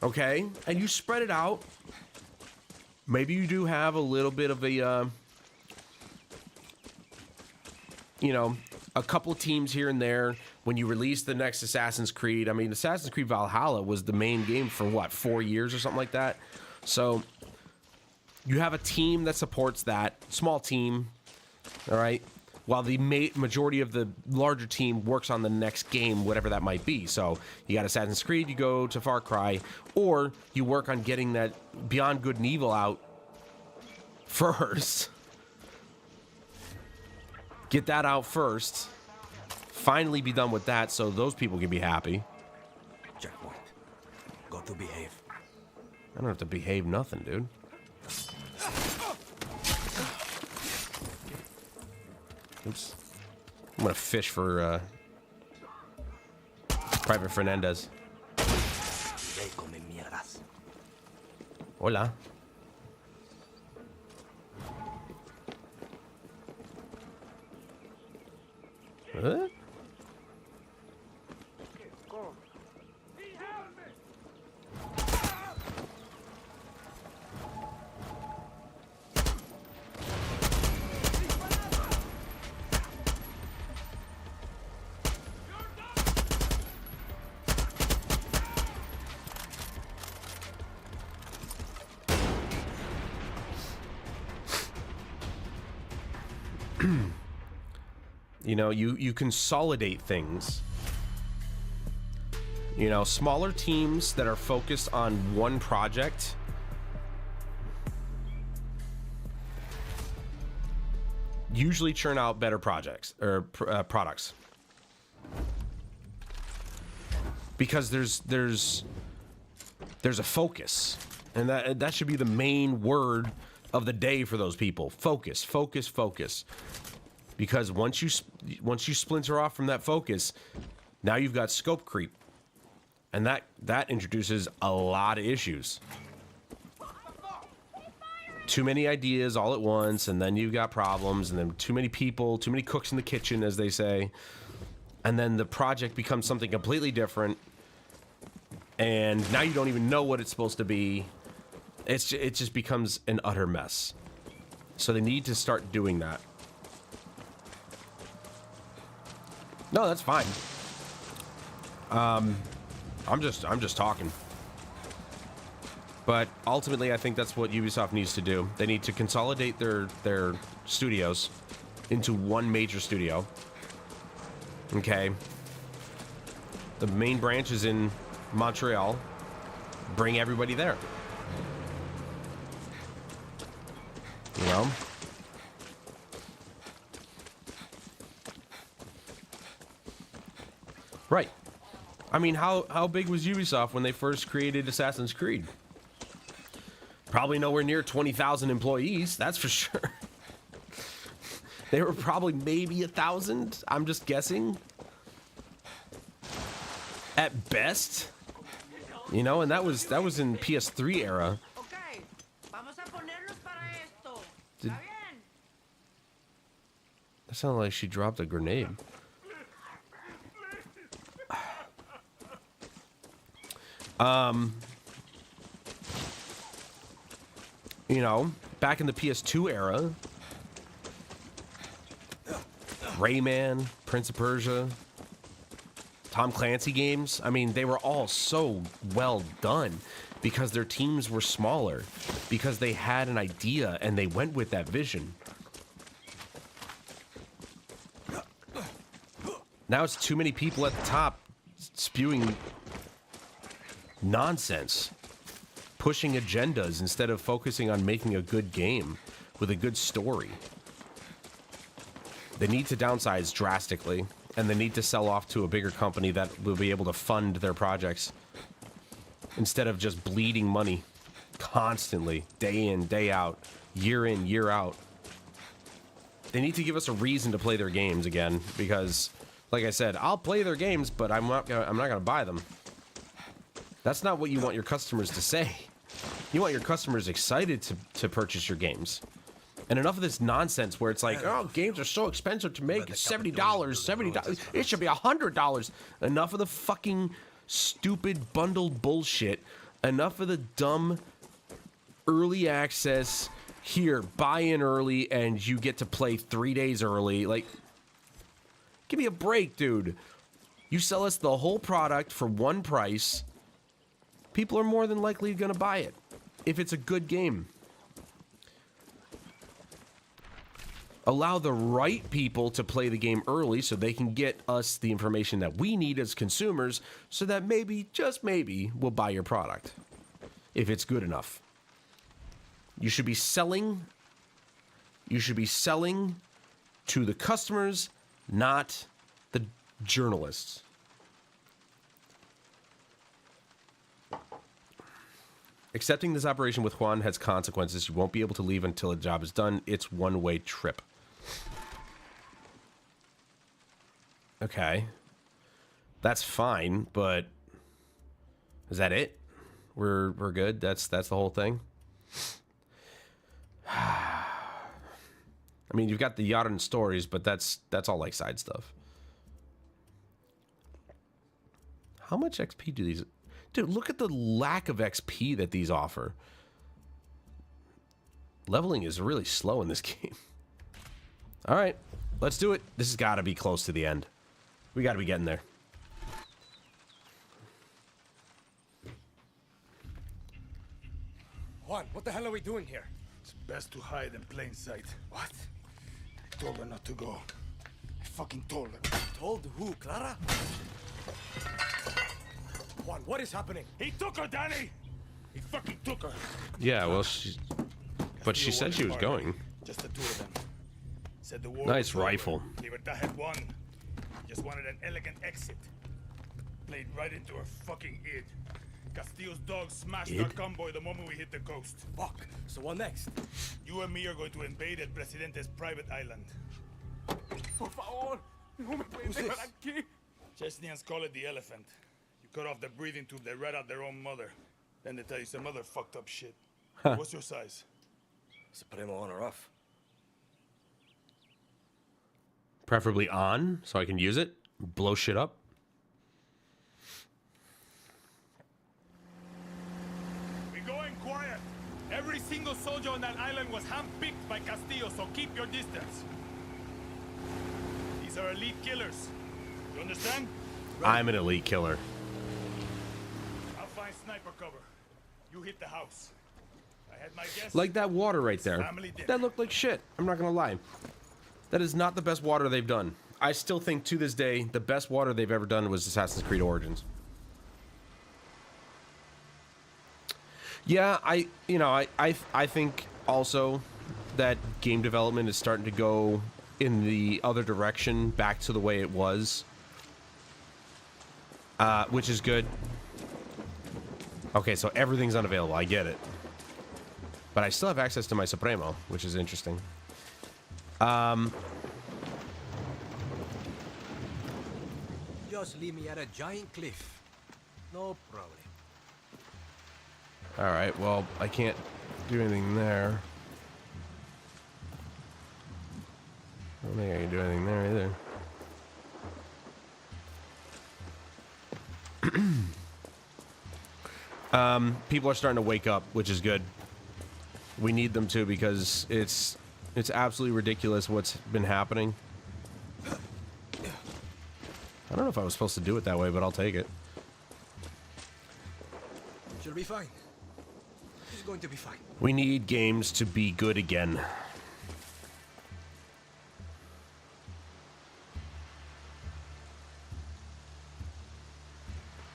Okay? And you spread it out. Maybe you do have a little bit of a, you know, a couple of teams here and there when you release the next Assassin's Creed. I mean, Assassin's Creed Valhalla was the main game for, what, 4 years or something like that? So you have a team that supports that, small team, all right? While the majority of the larger team works on the next game, whatever that might be. So you got Assassin's Creed, you go to Far Cry, or you work on getting that Beyond Good and Evil out first. Get that out first. Finally be done with that so those people can be happy. Checkpoint. Go to behave. I don't have to behave nothing, dude. Oops. I'm gonna fish for Private Fernandez. Hola. Huh? You know, you consolidate things. You know, smaller teams that are focused on one project usually churn out better projects or products. Because there's a focus, and that should be the main word of the day for those people. Focus, focus, focus. Because once you splinter off from that focus, now you've got scope creep, and that introduces a lot of issues. Too many ideas all at once, and then you've got problems, and then too many people, too many cooks in the kitchen, as they say, and then the project becomes something completely different, and now you don't even know what it's supposed to be. It just becomes an utter mess. So they need to start doing that. No, that's fine. I'm just talking. But ultimately, I think that's what Ubisoft needs to do. They need to consolidate their studios into one major studio. Okay. The main branch is in Montreal. Bring everybody there. You know? Right. I mean, how big was Ubisoft when they first created Assassin's Creed? Probably nowhere near 20,000 employees, that's for sure. They were probably maybe 1,000, I'm just guessing. At best. You know, and that was in PS3 era. That sounded like she dropped a grenade. You know, back in the PS2 era, Rayman, Prince of Persia, Tom Clancy games, I mean, they were all so well done because their teams were smaller, because they had an idea and they went with that vision. Now it's too many people at the top spewing nonsense, pushing agendas instead of focusing on making a good game with a good story. They need to downsize drastically, and they need to sell off to a bigger company that will be able to fund their projects instead of just bleeding money constantly, day in, day out, year in, year out. They need to give us a reason to play their games again, because, like I said, I'll play their games, but I'm not gonna buy them. That's not what you want your customers to say. You want your customers excited to purchase your games. And enough of this nonsense where it's like, oh, games are so expensive to make. It's $70. It should be $100. Enough of the fucking stupid bundled bullshit Enough of the dumb early access. Here, buy in early and you get to play 3 days early. Like, give me a break, dude. You sell us the whole product for one price. People are more than likely going to buy it if it's a good game. Allow the right people to play the game early so they can get us the information that we need as consumers so that maybe, just maybe, we'll buy your product if it's good enough. You should be selling to the customers, not the journalists. Accepting this operation with Juan has consequences. You won't be able to leave until a job is done. It's one-way trip. Okay. That's fine, but is that it? We're good? That's the whole thing? I mean, you've got the Yaren stories, but that's all like side stuff. How much XP do these... Dude, look at the lack of XP that these offer. Leveling is really slow in this game. All right, let's do it. This has got to be close to the end. We got to be getting there. Juan, what the hell are we doing here? It's best to hide in plain sight. What? I told her not to go. I fucking told her. Told who, Clara? Juan, what is happening? He took her, Danny! He fucking took her. Yeah, well, she said she was going. Just the two of them. Said the war Nice was over. rifle. Libertad had won. Just wanted an elegant exit. Played right into her fucking id. Castillo's dog smashed our convoy the moment we hit the coast. Fuck. So what next? You and me are going to invade El Presidente's private island. Por favor, no me puedes dejar aquí. Chesnians call it the elephant. You cut off the breathing tube, they rat out their own mother. Then they tell you some other fucked up shit. What's your size? Supremo on or off? Preferably on, so I can use it. Blow shit up. We're going quiet. Every single soldier on that island was handpicked by Castillo, so keep your distance. These are elite killers. You understand? I'm an elite killer. I'll find sniper cover. You hit the house. I had my guess. Like that water right there. That looked like shit. I'm not gonna lie. That is not the best water they've done. I still think to this day the best water they've ever done was Assassin's Creed Origins. Yeah, I think also that game development is starting to go in the other direction, back to the way it was, which is good. Okay, so everything's unavailable. I get it, but I still have access to my Supremo, which is interesting. Just leave me at a giant cliff. No problem. All right, well, I can't do anything there. I don't think I can do anything there either. People are starting to wake up, which is good. We need them to, because it's absolutely ridiculous what's been happening. I don't know if I was supposed to do it that way, but I'll take it. She'll be fine. She's going to be fine. We need games to be good again.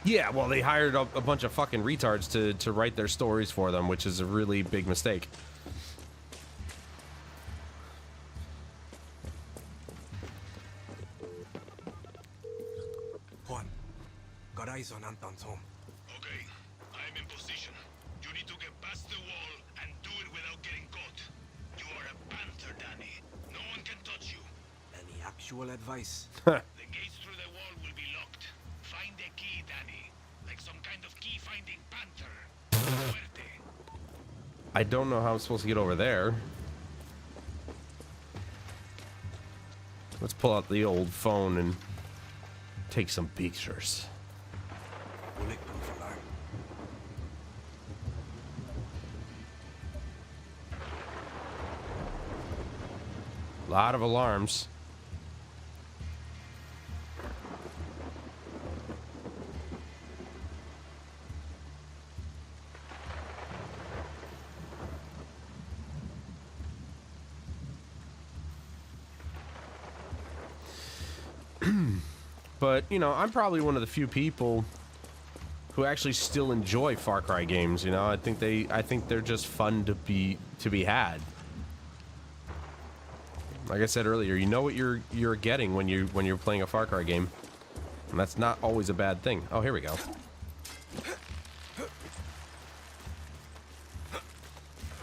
Yeah, well, they hired a bunch of fucking retards to write their stories for them, which is a really big mistake. Juan, got eyes on Anton's home. Okay, I'm in position. You need to get past the wall and do it without getting caught. You are a panther, Danny. No one can touch you. Any actual advice? The gates through the wall will be locked. Find the key, Danny. Like some kind of key-finding panther. Muerte. I don't know how I'm supposed to get over there. Let's pull out the old phone and take some pictures. Bulletproof alarm. A lot of alarms. But, you know, I'm probably one of the few people who actually still enjoy Far Cry games, you know? I think they're just fun to be had. Like I said earlier, you know what you're getting when you're playing a Far Cry game. And that's not always a bad thing. Oh, here we go.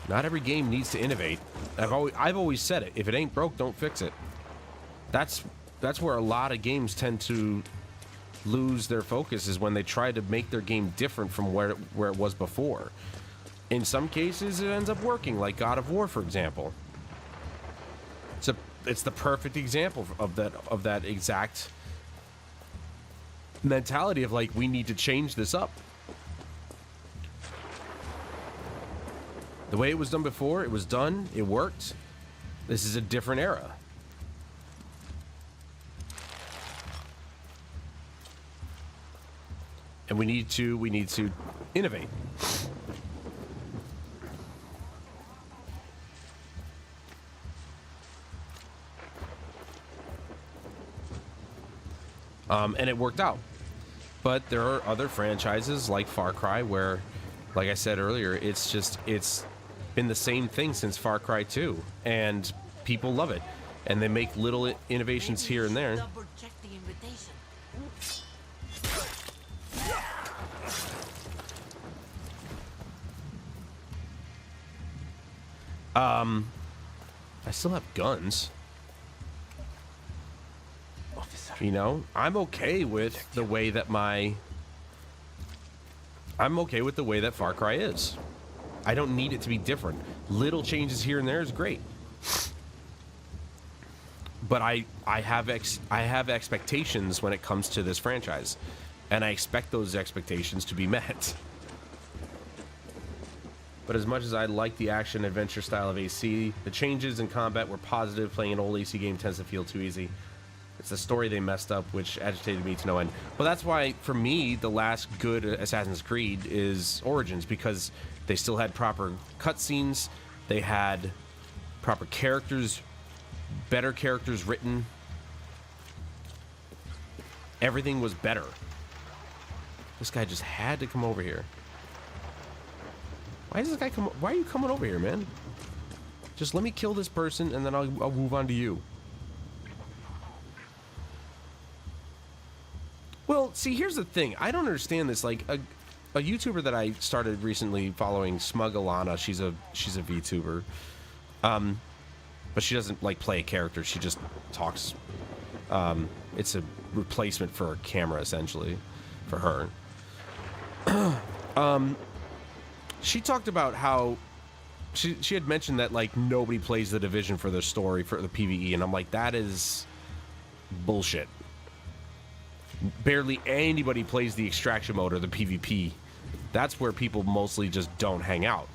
Not every game needs to innovate. I've always said it. If it ain't broke, don't fix it. That's where a lot of games tend to lose their focus, is when they try to make their game different from where it was before. In some cases, it ends up working, like God of War, for example. It's the perfect example of that exact mentality of, like, we need to change this up. The way it was done before, it was done, it worked. This is a different era. And we need to innovate. And it worked out. But there are other franchises like Far Cry where, like I said earlier, it's been the same thing since Far Cry 2, and people love it. And they make little innovations here and there. Double check the invitation. I still have guns. You know, I'm okay with the way that Far Cry is. I don't need it to be different. Little changes here and there is great. But I have expectations when it comes to this franchise, and I expect those expectations to be met. But as much as I like the action adventure style of AC, the changes in combat were positive. Playing an old AC game tends to feel too easy. It's the story they messed up, which agitated me to no end. Well, that's why, for me, the last good Assassin's Creed is Origins, because they still had proper cutscenes, they had proper characters, better characters written. Everything was better. This guy just had to come over here. Why does this guy come? Why are you coming over here, man? Just let me kill this person, and then I'll move on to you. Well, see, here's the thing. I don't understand this. Like, a YouTuber that I started recently following, Smug Alana, she's a VTuber. But she doesn't, like, play a character. She just talks. It's a replacement for a camera, essentially, for her. She talked about how she had mentioned that, like, nobody plays the Division for their story, for the PvE, and I'm like, that is bullshit. Barely anybody plays the extraction mode or the PvP. That's where people mostly just don't hang out.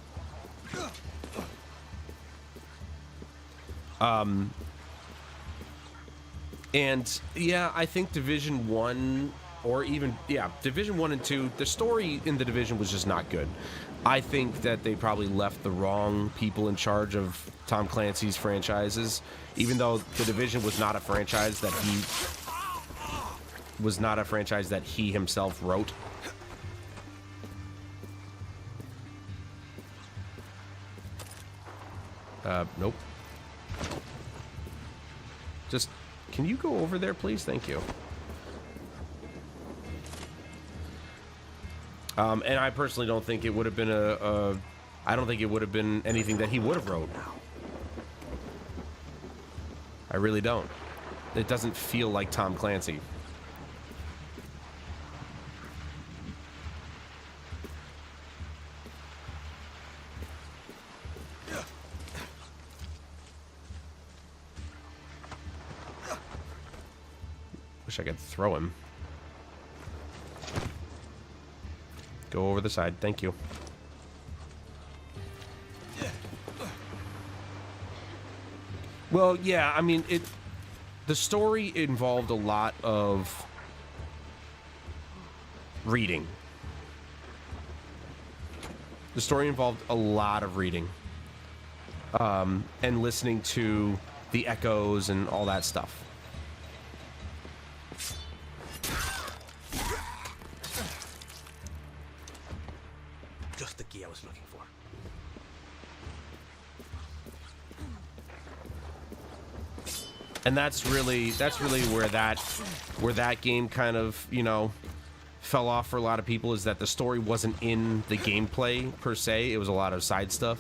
And yeah, I think Division 1 or even, yeah, Division 1 and 2, the story in the Division was just not good. I think that they probably left the wrong people in charge of Tom Clancy's franchises, even though the Division was not a franchise that he himself wrote. Nope. Just, can you go over there, please? Thank you. And I personally don't think it would have been I don't think it would have been anything that he would have wrote. I really don't. It doesn't feel like Tom Clancy. Wish I could throw him. Go over the side. Thank you. Well, yeah, I mean, the story involved a lot of reading. The story involved a lot of reading. And listening to the echoes and all that stuff. Just the key I was looking for. And that's really where that game kind of, you know, fell off for a lot of people, is that the story wasn't in the gameplay per se. It was a lot of side stuff.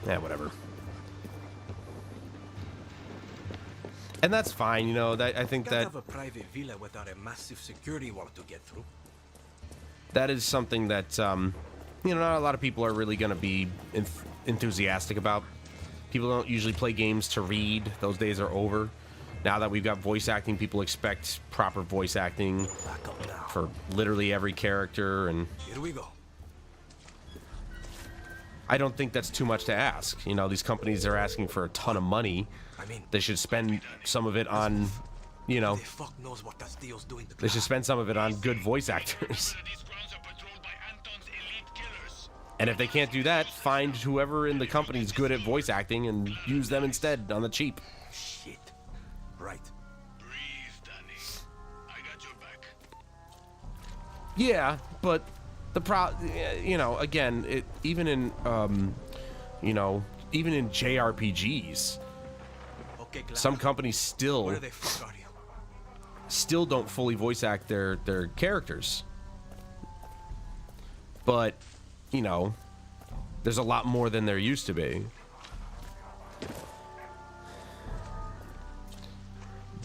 Yeah, whatever. And that's fine, you know. That I think Can't that have a private villa without a massive security wall to get through. that is something that you know, not a lot of people are really going to be enthusiastic about. People don't usually play games to read. Those days are over. Now that we've got voice acting, people expect proper voice acting for literally every character, and Here we go. I don't think that's too much to ask. You know, these companies are asking for a ton of money. I mean, They should spend some of it on, you know, the fuck knows what Castillo's doing to they should spend some of it on good voice actors. These grounds are patrolled by Anton's elite killers. And if they can't do that, find whoever in the company is good at voice acting and use them instead on the cheap. Shit. Right. Breathe, Danny. I got your back. Yeah, but you know, again, even in you know, even in JRPGs, Okay, Clara. some companies Where the fuck are you? still don't fully voice act their characters. But, you know, there's a lot more than there used to be.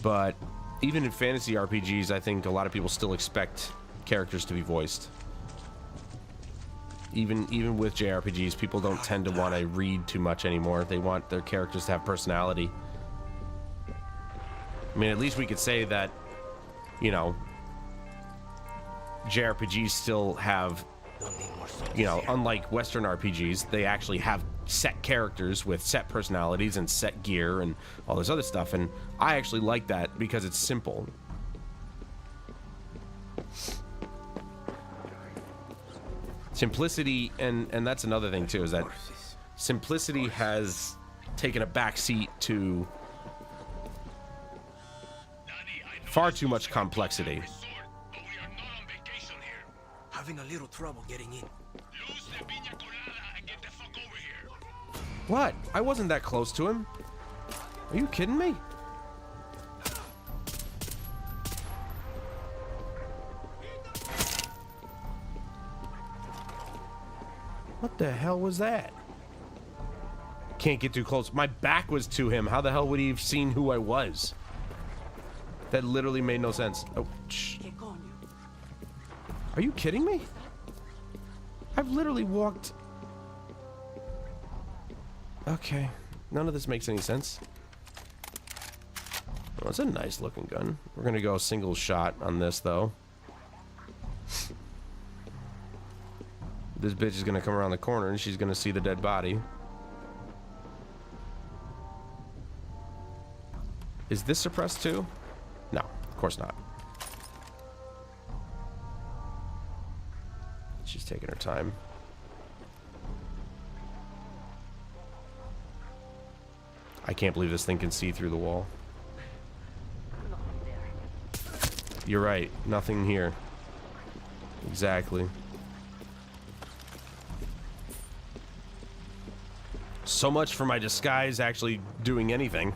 But even in fantasy RPGs, I think a lot of people still expect characters to be voiced. Even with JRPGs, people don't tend to want to read too much anymore. They want their characters to have personality. I mean, at least we could say that, you know, JRPGs still have, you know, unlike Western RPGs, they actually have set characters with set personalities and set gear and all this other stuff. And I actually like that because it's simple. Simplicity, and that's another thing too, is that simplicity has taken a back seat to far too much complexity. But we are not on vacation here. Having a little trouble getting in. Lose the piña colada and get the fuck over here. What? I wasn't that close to him. Are you kidding me? What the hell was that? Can't get too close. My back was to him. How the hell would he have seen who I was? That literally made no sense. Oh, shh. Are you kidding me? I've literally walked... Okay. None of this makes any sense. Well, it's a nice looking gun. We're gonna go single shot on this, though. This bitch is gonna come around the corner and she's gonna see the dead body. Is this suppressed too? No, of course not. She's taking her time. I can't believe this thing can see through the wall. You're right, nothing here. Exactly. So much for my disguise actually doing anything.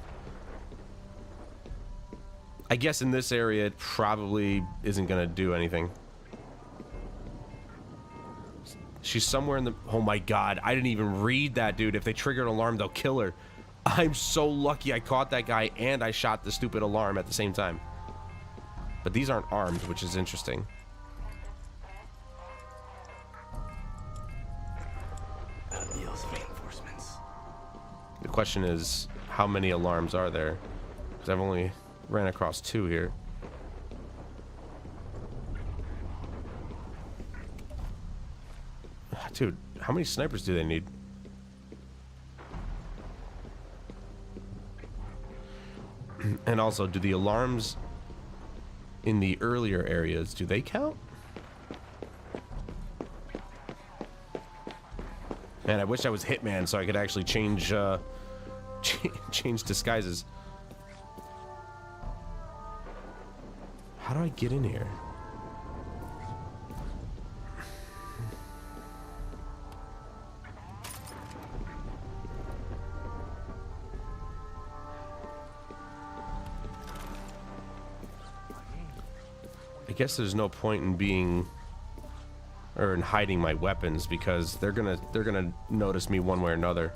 I guess in this area it probably isn't gonna do anything. She's somewhere in the... Oh my god, I didn't even read that, dude. If they trigger an alarm, they'll kill her. I'm so lucky I caught that guy and I shot the stupid alarm at the same time. But these aren't armed, which is interesting. The question is, how many alarms are there? Because I've only ran across 2 here. Dude, How many snipers do they need? And also, do the alarms in the earlier areas, do they count? Man, I wish I was Hitman so I could actually change change disguises. How do I get in here? I guess there's no point in being or in hiding my weapons because they're gonna notice me one way or another.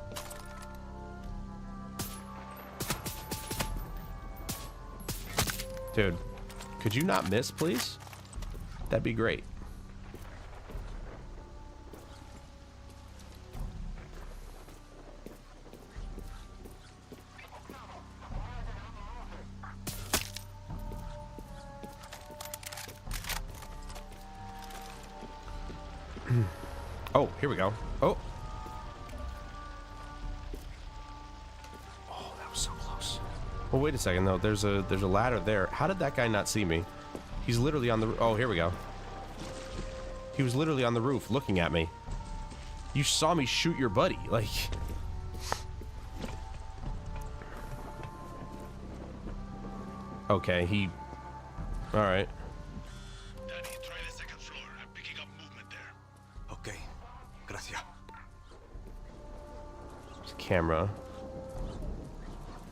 Dude, could you not miss, please? That'd be great. Oh, here we go. Oh. Oh, that was so close. Well, wait a second though. There's a ladder there. How did that guy not see me? He's literally on the. Oh, here we go. He was literally on the roof looking at me. You saw me shoot your buddy, like. Okay, he. All right. Danny, try the second floor. I'm picking up movement there. Okay. Gracias. There's a camera.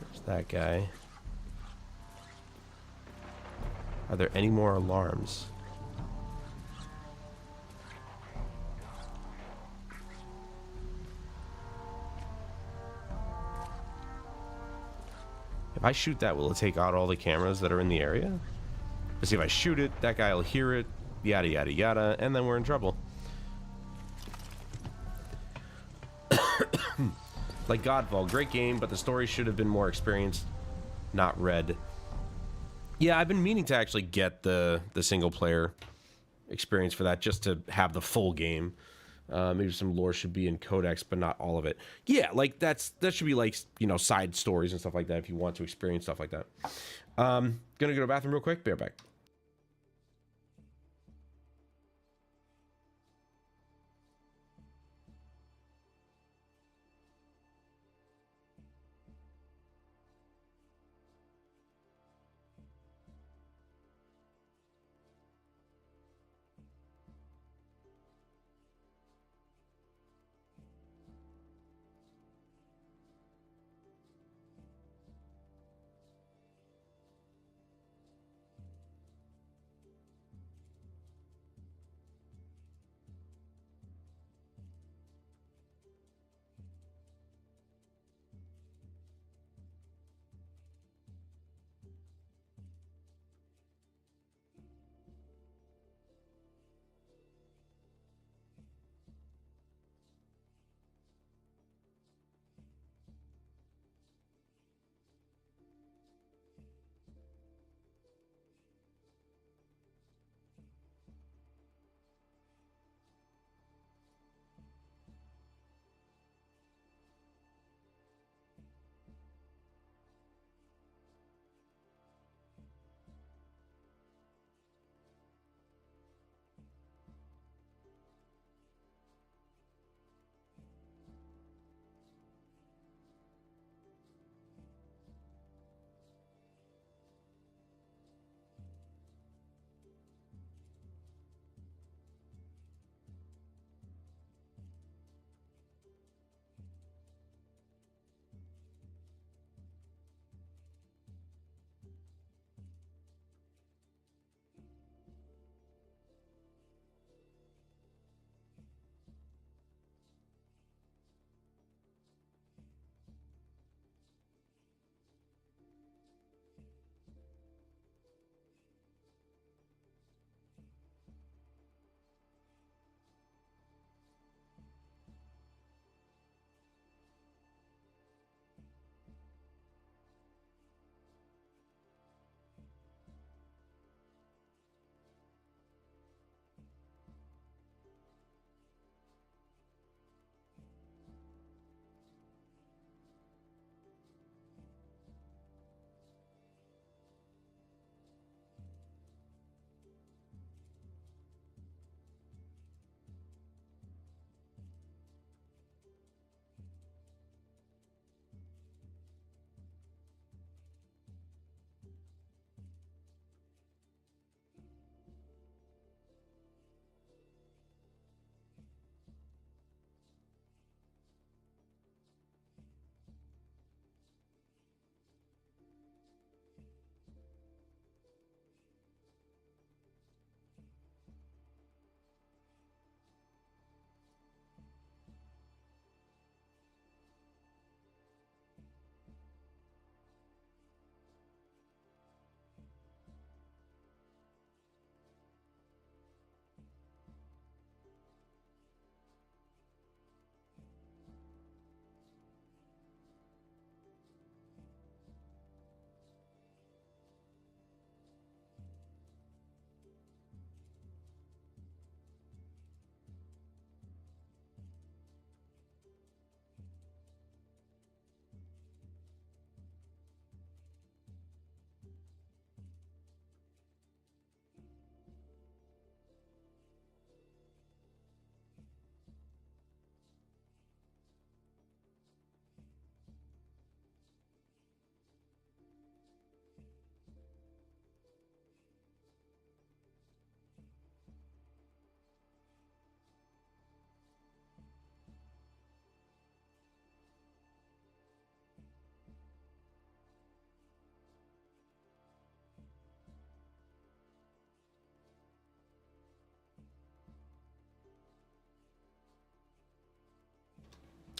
There's that guy. Are there any more alarms? If I shoot that, will it take out all the cameras that are in the area? Let's see, if I shoot it, that guy will hear it, yada yada yada, and then we're in trouble. Like Godfall, great game, but the story should have been more experienced, not read. Yeah, I've been meaning to actually get the single player experience for that, just to have the full game. Maybe some lore should be in Codex, but not all of it. Yeah, like that should be like, you know, side stories and stuff like that if you want to experience stuff like that. Gonna go to the bathroom real quick. Be right back.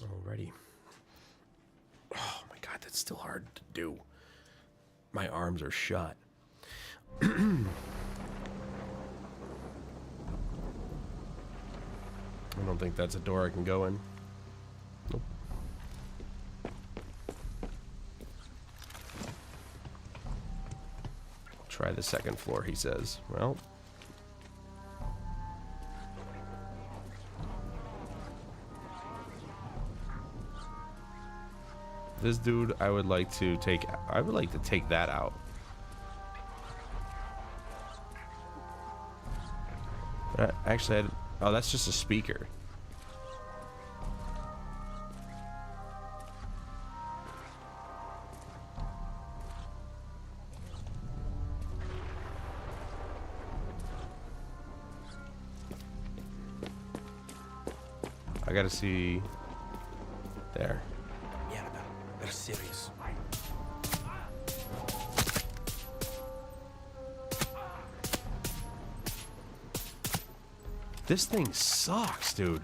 Alrighty. Oh my god, that's still hard to do. My arms are shut. I don't think that's a door I can go in. Nope. Try the second floor, he says. Well. This dude, I would like to take that out. But actually, oh, that's just a speaker. I gotta see there. They're serious. This thing sucks, dude.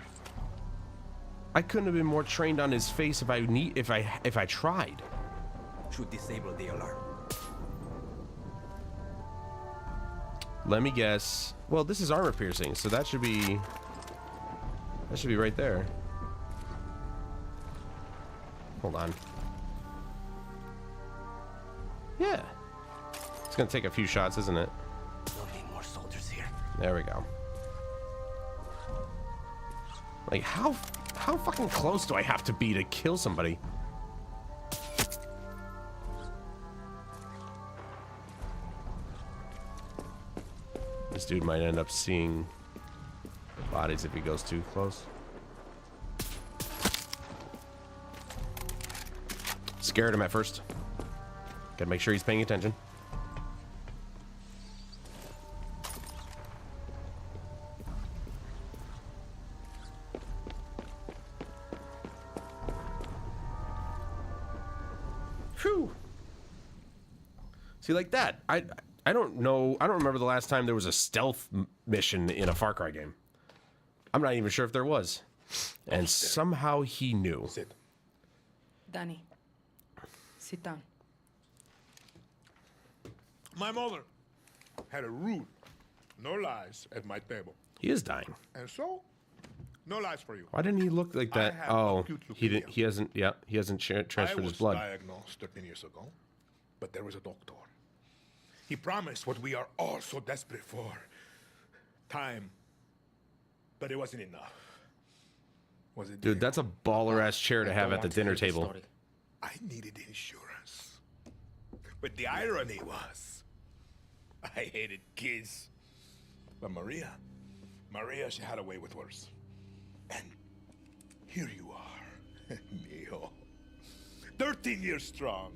I couldn't have been more trained on his face if I tried. Should disable the alarm. Let me guess. Well, this is armor piercing, so that should be right there. Hold on. Yeah. It's gonna take a few shots, isn't it? Don't need more soldiers here. There we go. Like, how fucking close do I have to be to kill somebody? This dude might end up seeing bodies if he goes too close. Scared him at first. Gotta make sure he's paying attention. Phew. See, like that. I don't know. I don't remember the last time there was a stealth mission in a Far Cry game. I'm not even sure if there was. And somehow he knew. Sit. Danny, sit down. My mother had a rule: no lies at my table. He is dying. And so, no lies for you. Why didn't he look like that? have Oh, acute he didn't. leukemia. He hasn't. Yeah, he hasn't transferred his blood. I was diagnosed 13 years ago, but there was a doctor. He promised what we are all so desperate for: time. But it wasn't enough. Was it? Dude, that's a baller ass chair to have at the dinner table. I needed insurance. But the irony was, I hated kids. But Maria, she had a way with worse. And here you are, Mio. 13 years strong.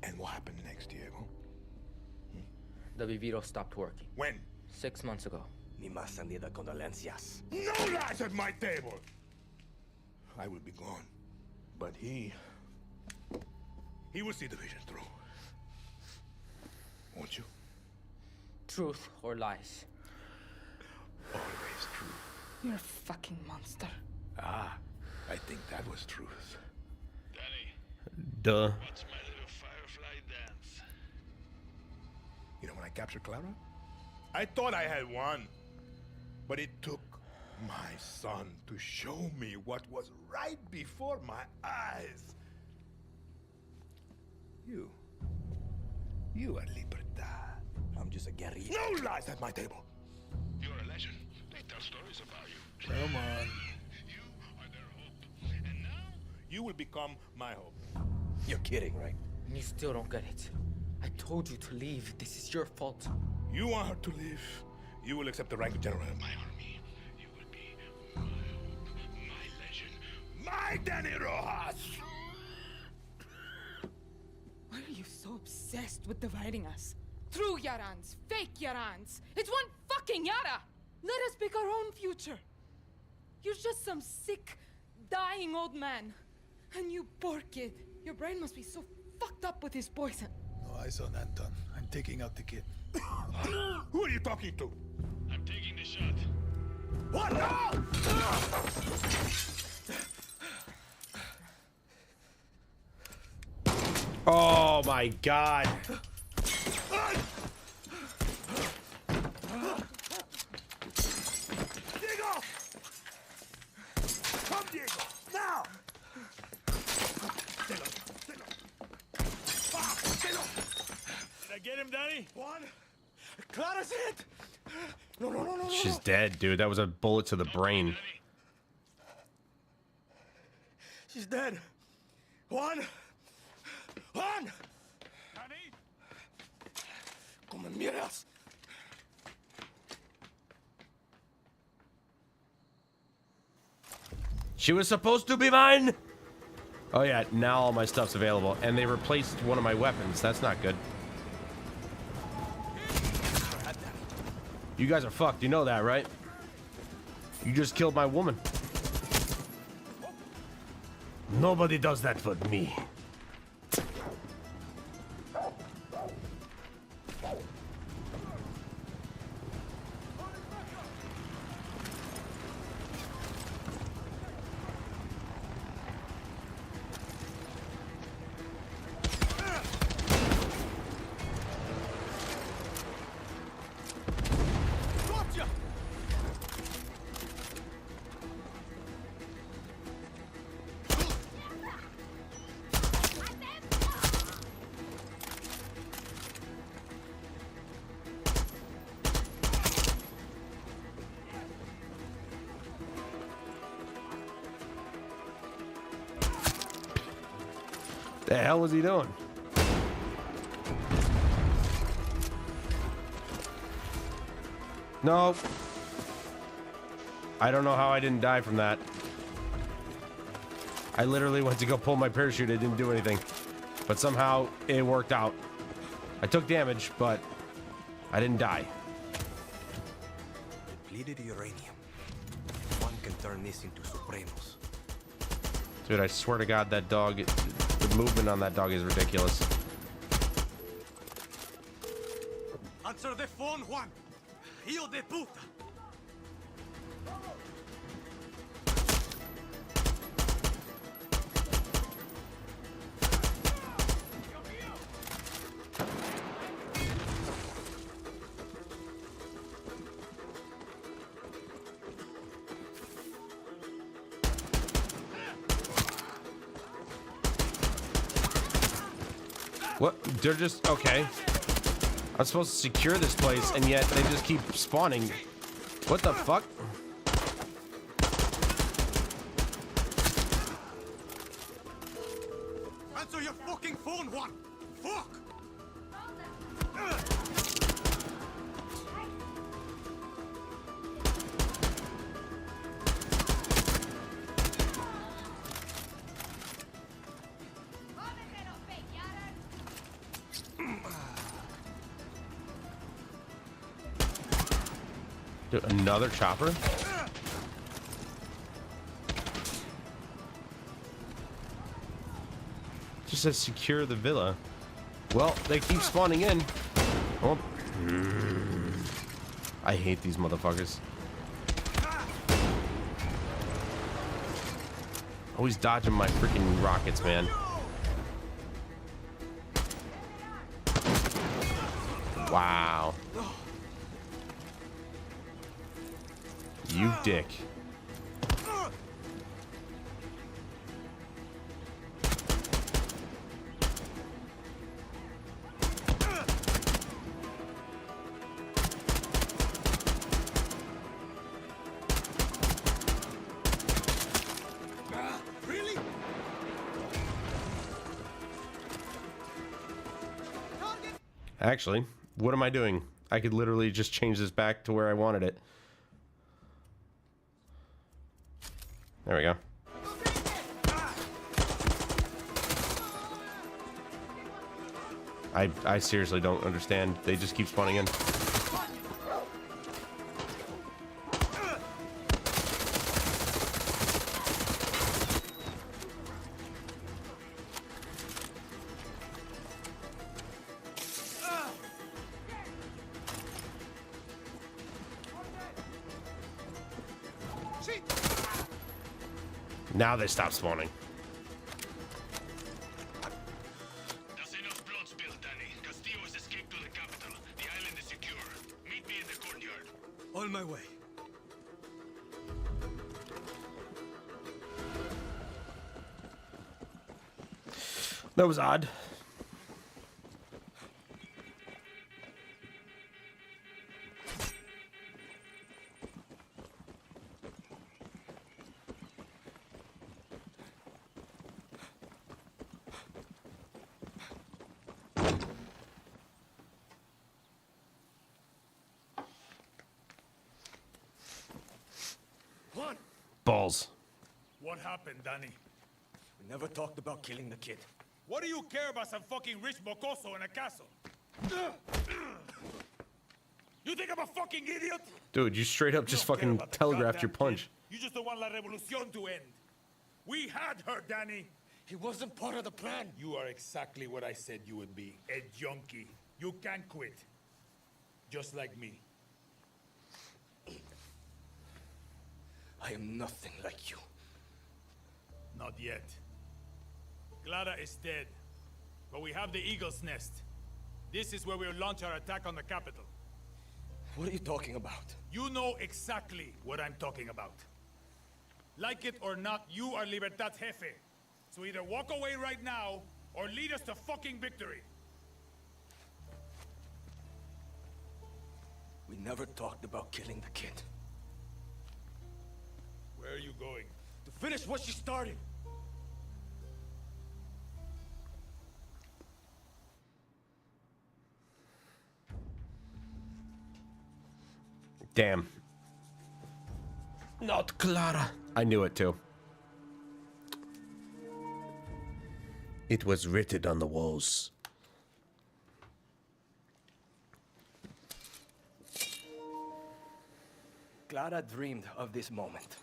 And what happened next, Diego? The Viviro stopped working. When? 6 months ago. Mi más sentida condolencias. No lies at my table! I will be gone. But he will see the vision through. Won't you? Truth or lies? Always true. You're a fucking monster. Ah, I think that was truth. Danny, Duh. what's my little firefly dance? You know when I captured Clara? I thought I had won. But it took my son to show me what was right before my eyes. You are Libertad. I'm just a guerrilla. No lies at my table. You're a legend. They tell stories about you. Come on. You are their hope. And now, You will become my hope. You're kidding, right? You still don't get it. I told you to leave. This is your fault. You want her to live. You will accept the rank of general. my army, you will be my hope, my legend. My Danny Rojas! Why are you so obsessed with dividing us? True Yarans, fake Yarans. It's one fucking Yara! Let us pick our own future. You're just some sick, dying old man. And you poor kid. Your brain must be so fucked up with his poison. No eyes on Anton. I'm taking out the kid. Who are you talking to? I'm taking the shot. What? No! Oh my god. Diego! Come, Diego! Now! Did I get him, Danny? One. Clara's hit! No. She's dead, dude. That was a bullet to the brain. She's dead. Juan! Danny! Come mierdas! She was supposed to be mine! Oh yeah, now all my stuff's available. And they replaced one of my weapons. That's not good. You guys are fucked. You know that, right? You just killed my woman. Nobody does that but me. The hell was he doing? No. I don't know how I didn't die from that. I literally went to go pull my parachute. It didn't do anything. But somehow it worked out. I took damage, but I didn't die. Depleted uranium. One can turn this into Supremos. Dude, I swear to God, that dog... The movement on that dog is ridiculous. Answer the phone, Juan. Hijo de puta. What? They're just... Okay. I'm supposed to secure this place, and yet they just keep spawning. What the fuck? Answer your fucking phone, Juan. Fuck! Dude, another chopper? Just says secure the villa. Well, they keep spawning in. Oh. I hate these motherfuckers. Always dodging my freaking rockets, man. Wow. You dick. Really? Actually, what am I doing? I could literally just change this back to where I wanted it. There we go. I seriously don't understand. They just keep spawning in. Now they stop spawning. On my way. That was odd. What? Balls. What happened, Danny? We never talked about killing the kid. What do you care about some fucking rich mocoso in a castle? You think I'm a fucking idiot? Dude, you straight up just don't care fucking about the telegraphed your goddamn punch. kid. You just don't want La Revolucion to end. We had her, Danny. He wasn't part of the plan. You are exactly what I said you would be. A junkie. You can't quit. Just like me. I am nothing like you. Not yet. Clara is dead. But we have the Eagle's Nest. This is where we'll launch our attack on the capital. What are you talking about? You know exactly what I'm talking about. Like it or not, you are Libertad's jefe. So either walk away right now, or lead us to fucking victory. We never talked about killing the kid. Where are you going? To finish what she started. Damn. Not Clara. I knew it too. It was written on the walls. Clara dreamed of this moment.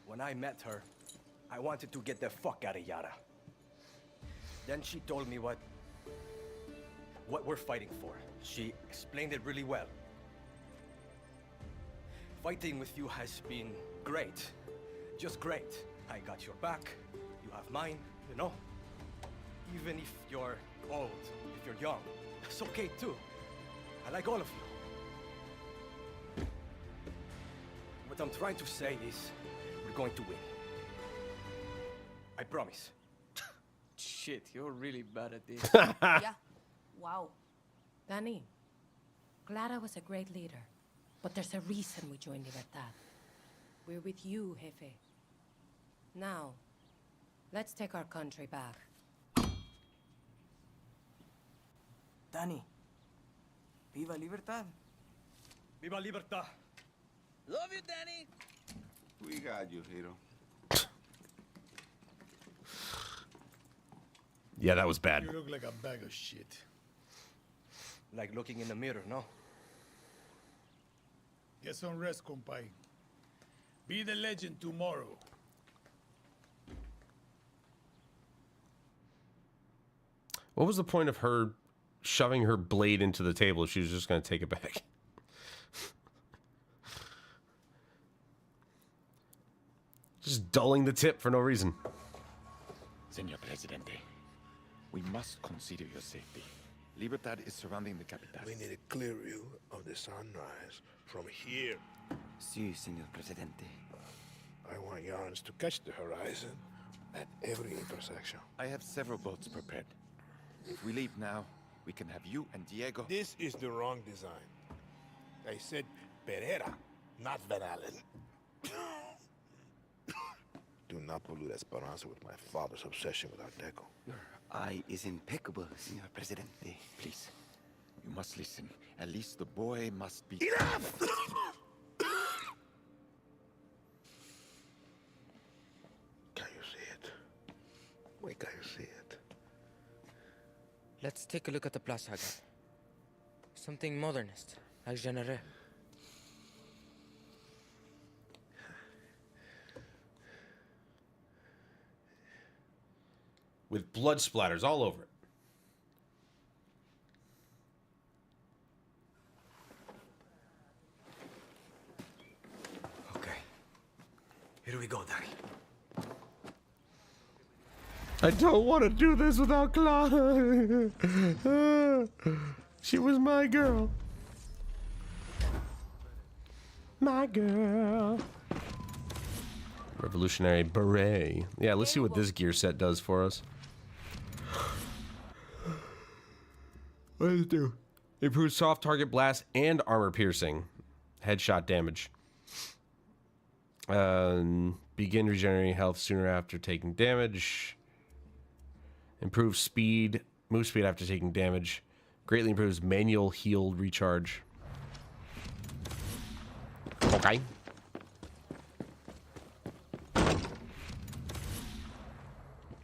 When I met her, I wanted to get the fuck out of Yara. Then she told me what we're fighting for. She explained it really well. Fighting with you has been great. Just great. I got your back, you have mine, you know? Even if you're old, if you're young, it's okay too. I like all of you. What I'm trying to say is, we're going to win. I promise. Shit, you're really bad at this. Yeah. Wow. Danny, Clara was a great leader, but there's a reason we joined Libertad. We're with you, Jefe. Now, let's take our country back. Danny. Viva Libertad. Viva Libertad. Love you, Danny. We got you, hero. Yeah, that was bad. You look like a bag of shit. Like looking in the mirror, no? Get some rest, compay. Be the legend tomorrow. What was the point of her shoving her blade into the table if she was just going to take it back? Just dulling the tip for no reason. Señor Presidente, we must consider your safety. Libertad is surrounding the capital. We need a clear view of the sunrise from here. Sí, señor Presidente. I want yarns to catch the horizon at every intersection. I have several boats prepared. If we leave now, we can have you and Diego. This is the wrong design. I said Pereira, not Van Allen. Do not pollute Esperanza with my father's obsession with Art Deco. Your eye is impeccable, señor Presidente. Please, you must listen. At least the boy must be... Enough! Can you see it? Wait, can you see it? Let's take a look at the Plaza again. Something modernist, like Genere. With blood splatters all over it. Okay. Here we go, Danny. I don't want to do this without Clara. She was my girl. My girl. Revolutionary beret. Yeah, let's see what this gear set does for us. What does it do? Improves soft target blast and armor piercing. Headshot damage. Begin regenerating health sooner after taking damage. Improves speed. Move speed after taking damage. Greatly improves manual heal recharge. Okay.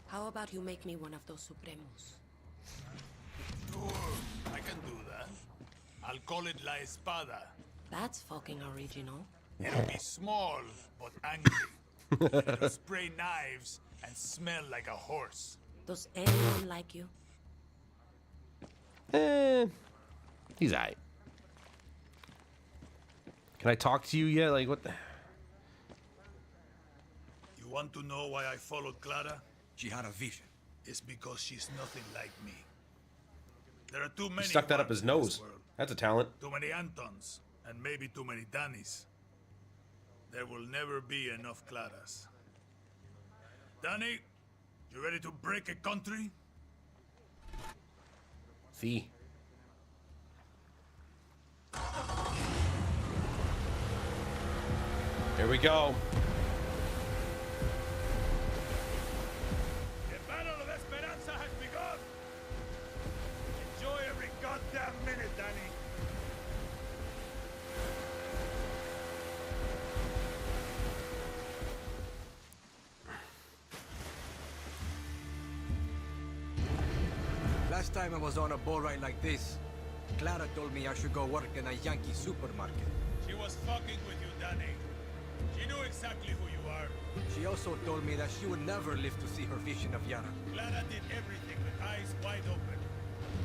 How about you make me one of those Supremos? Sure, I can do that. I'll call it La Espada. That's fucking original. It'll be small, but angry. And it'll spray knives and smell like a horse. Does anyone like you? He's aight. Can I talk to you yet? Like, what the... You want to know why I followed Clara? She had a vision. It's because she's nothing like me. There are too many. He stuck that up his nose. That's a talent. Too many Antons, and maybe too many Dannys. There will never be enough Claras. Danny, you ready to break a country? See. Here we go. The Battle of Esperanza has begun. Enjoy every goddamn minute, Danny. Last time I was on a boat ride like this, Clara told me I should go work in a Yankee supermarket. She was fucking with you, Danny. She knew exactly who you are. She also told me that she would never live to see her vision of Yara. Clara did everything with eyes wide open.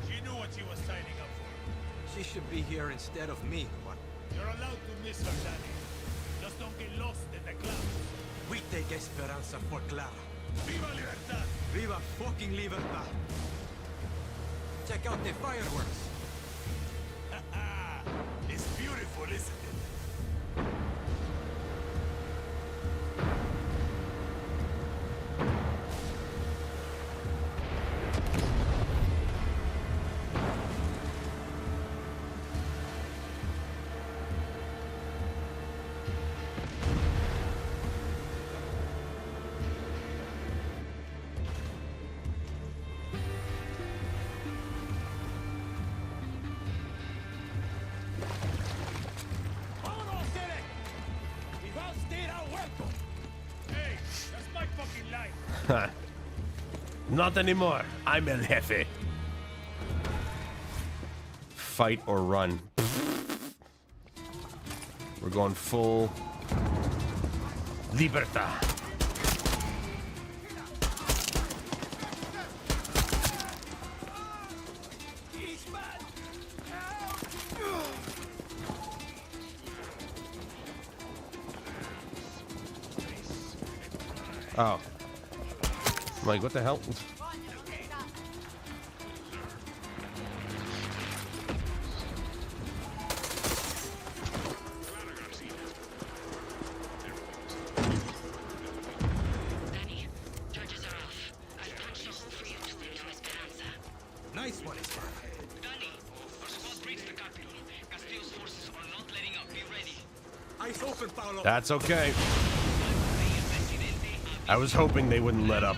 She knew what she was signing up for. She should be here instead of me, Juan. You're allowed to miss her, Danny. Just don't get lost in the clouds. We take Esperanza for Clara. Viva Libertad! Viva fucking Libertad! Check out the fireworks! It's beautiful, isn't it? Hey, that's my fucking line. Not anymore. I'm El Jefe. Fight or run. We're going full Libertad. Oh. I'm like, what the hell? Danny, charges are off. I've punched a hole for you to get to Esperanza. Nice one, Esperanza. Danny, our squad breaks the capital. Castillo's forces are not letting up. Be ready. Eyes open, Paolo. That's okay. I was hoping they wouldn't let up.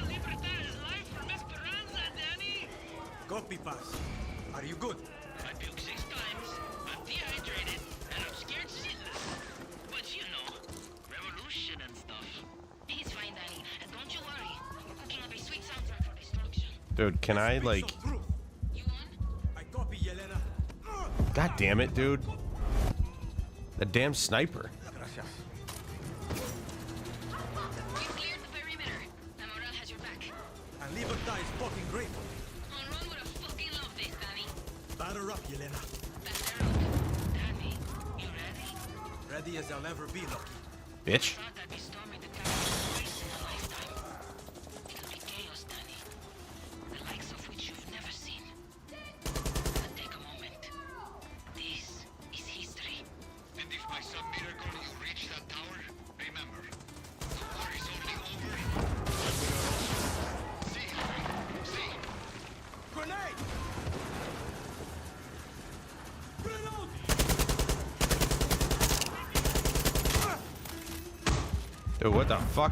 Copy pass. Are you good? I puked 6 times. I'm dehydrated, and I'm scared shitless. But you know, revolution and stuff. He's fine, Danny. And don't you worry. We're cooking up a sweet soundtrack for destruction. Dude, can I, like... I copy, Yelena. God damn it, dude. The damn sniper. We've cleared the perimeter. Amaral has your back. And Libertad is fucking grateful. Monroe would have fucking loved this, Danny. Batter up, Yelena. Batter up. Danny, you ready? Ready as I'll ever be, Lucky. Bitch. Thought I'd be storming the capital twice in a lifetime. It'll be chaos, Danny. The likes of which you've never seen. But take a moment. This is history. And if my son Miracle is Dude, what the fuck?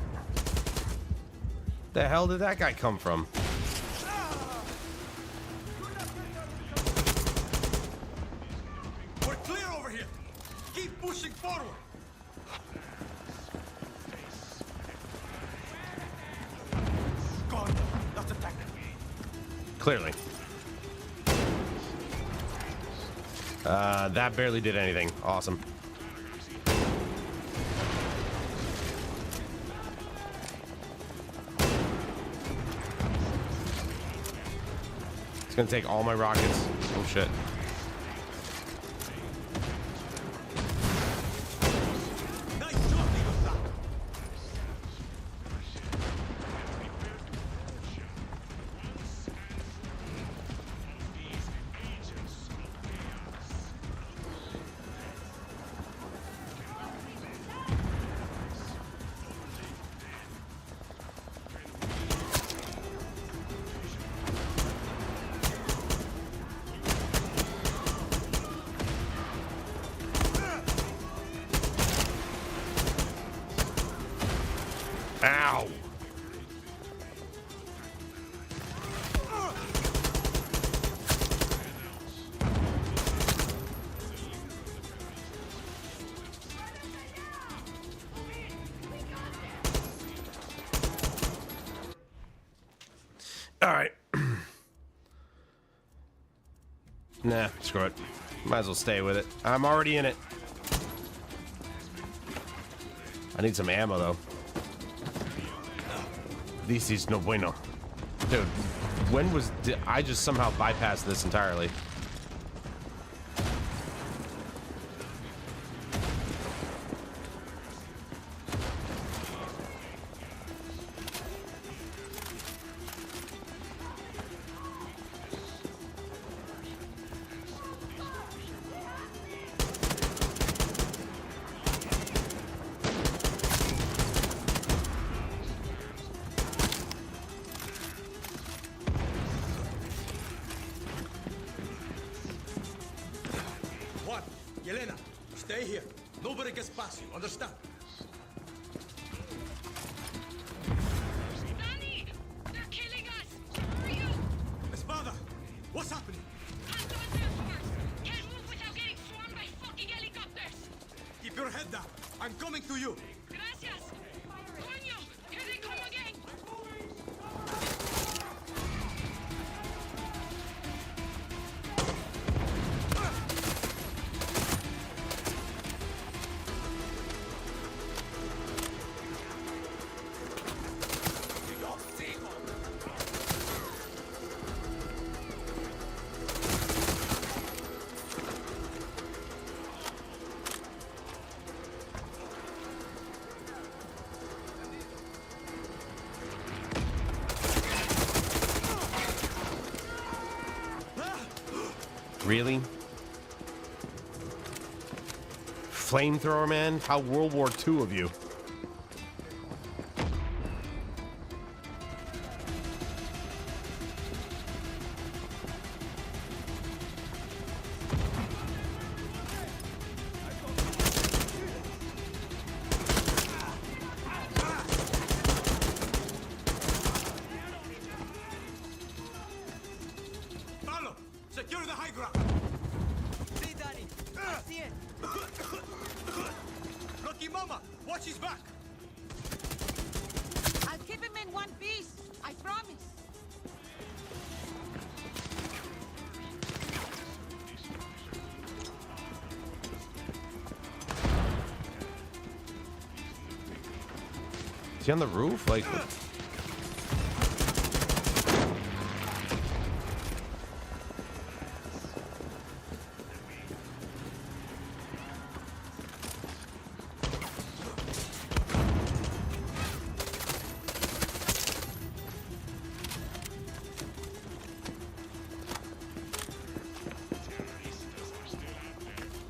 The hell did that guy come from? We're clear over here. Keep pushing forward. God, that's attack. Clearly. That barely did anything. Awesome. It's gonna take all my rockets. Oh shit. Ow! All right. Nah, screw it. Might as well stay with it. I'm already in it. I need some ammo, though. This is no bueno. Dude, when was... I just somehow bypassed this entirely. What? Yelena, stay here. Nobody gets past you, understand? Danny! They're killing us! Where are you? Espada, what's happening? Can't move without getting swarmed by fucking helicopters! Keep your head down. I'm coming to you. Gracias! Coño! Here they come again! Really? Flamethrower, man? How World War II of you. Pablo, secure the high ground. See, Danny. I see it. Lucky Mama, watch his back. I'll keep him in one piece. I promise. Is he on the roof? Like...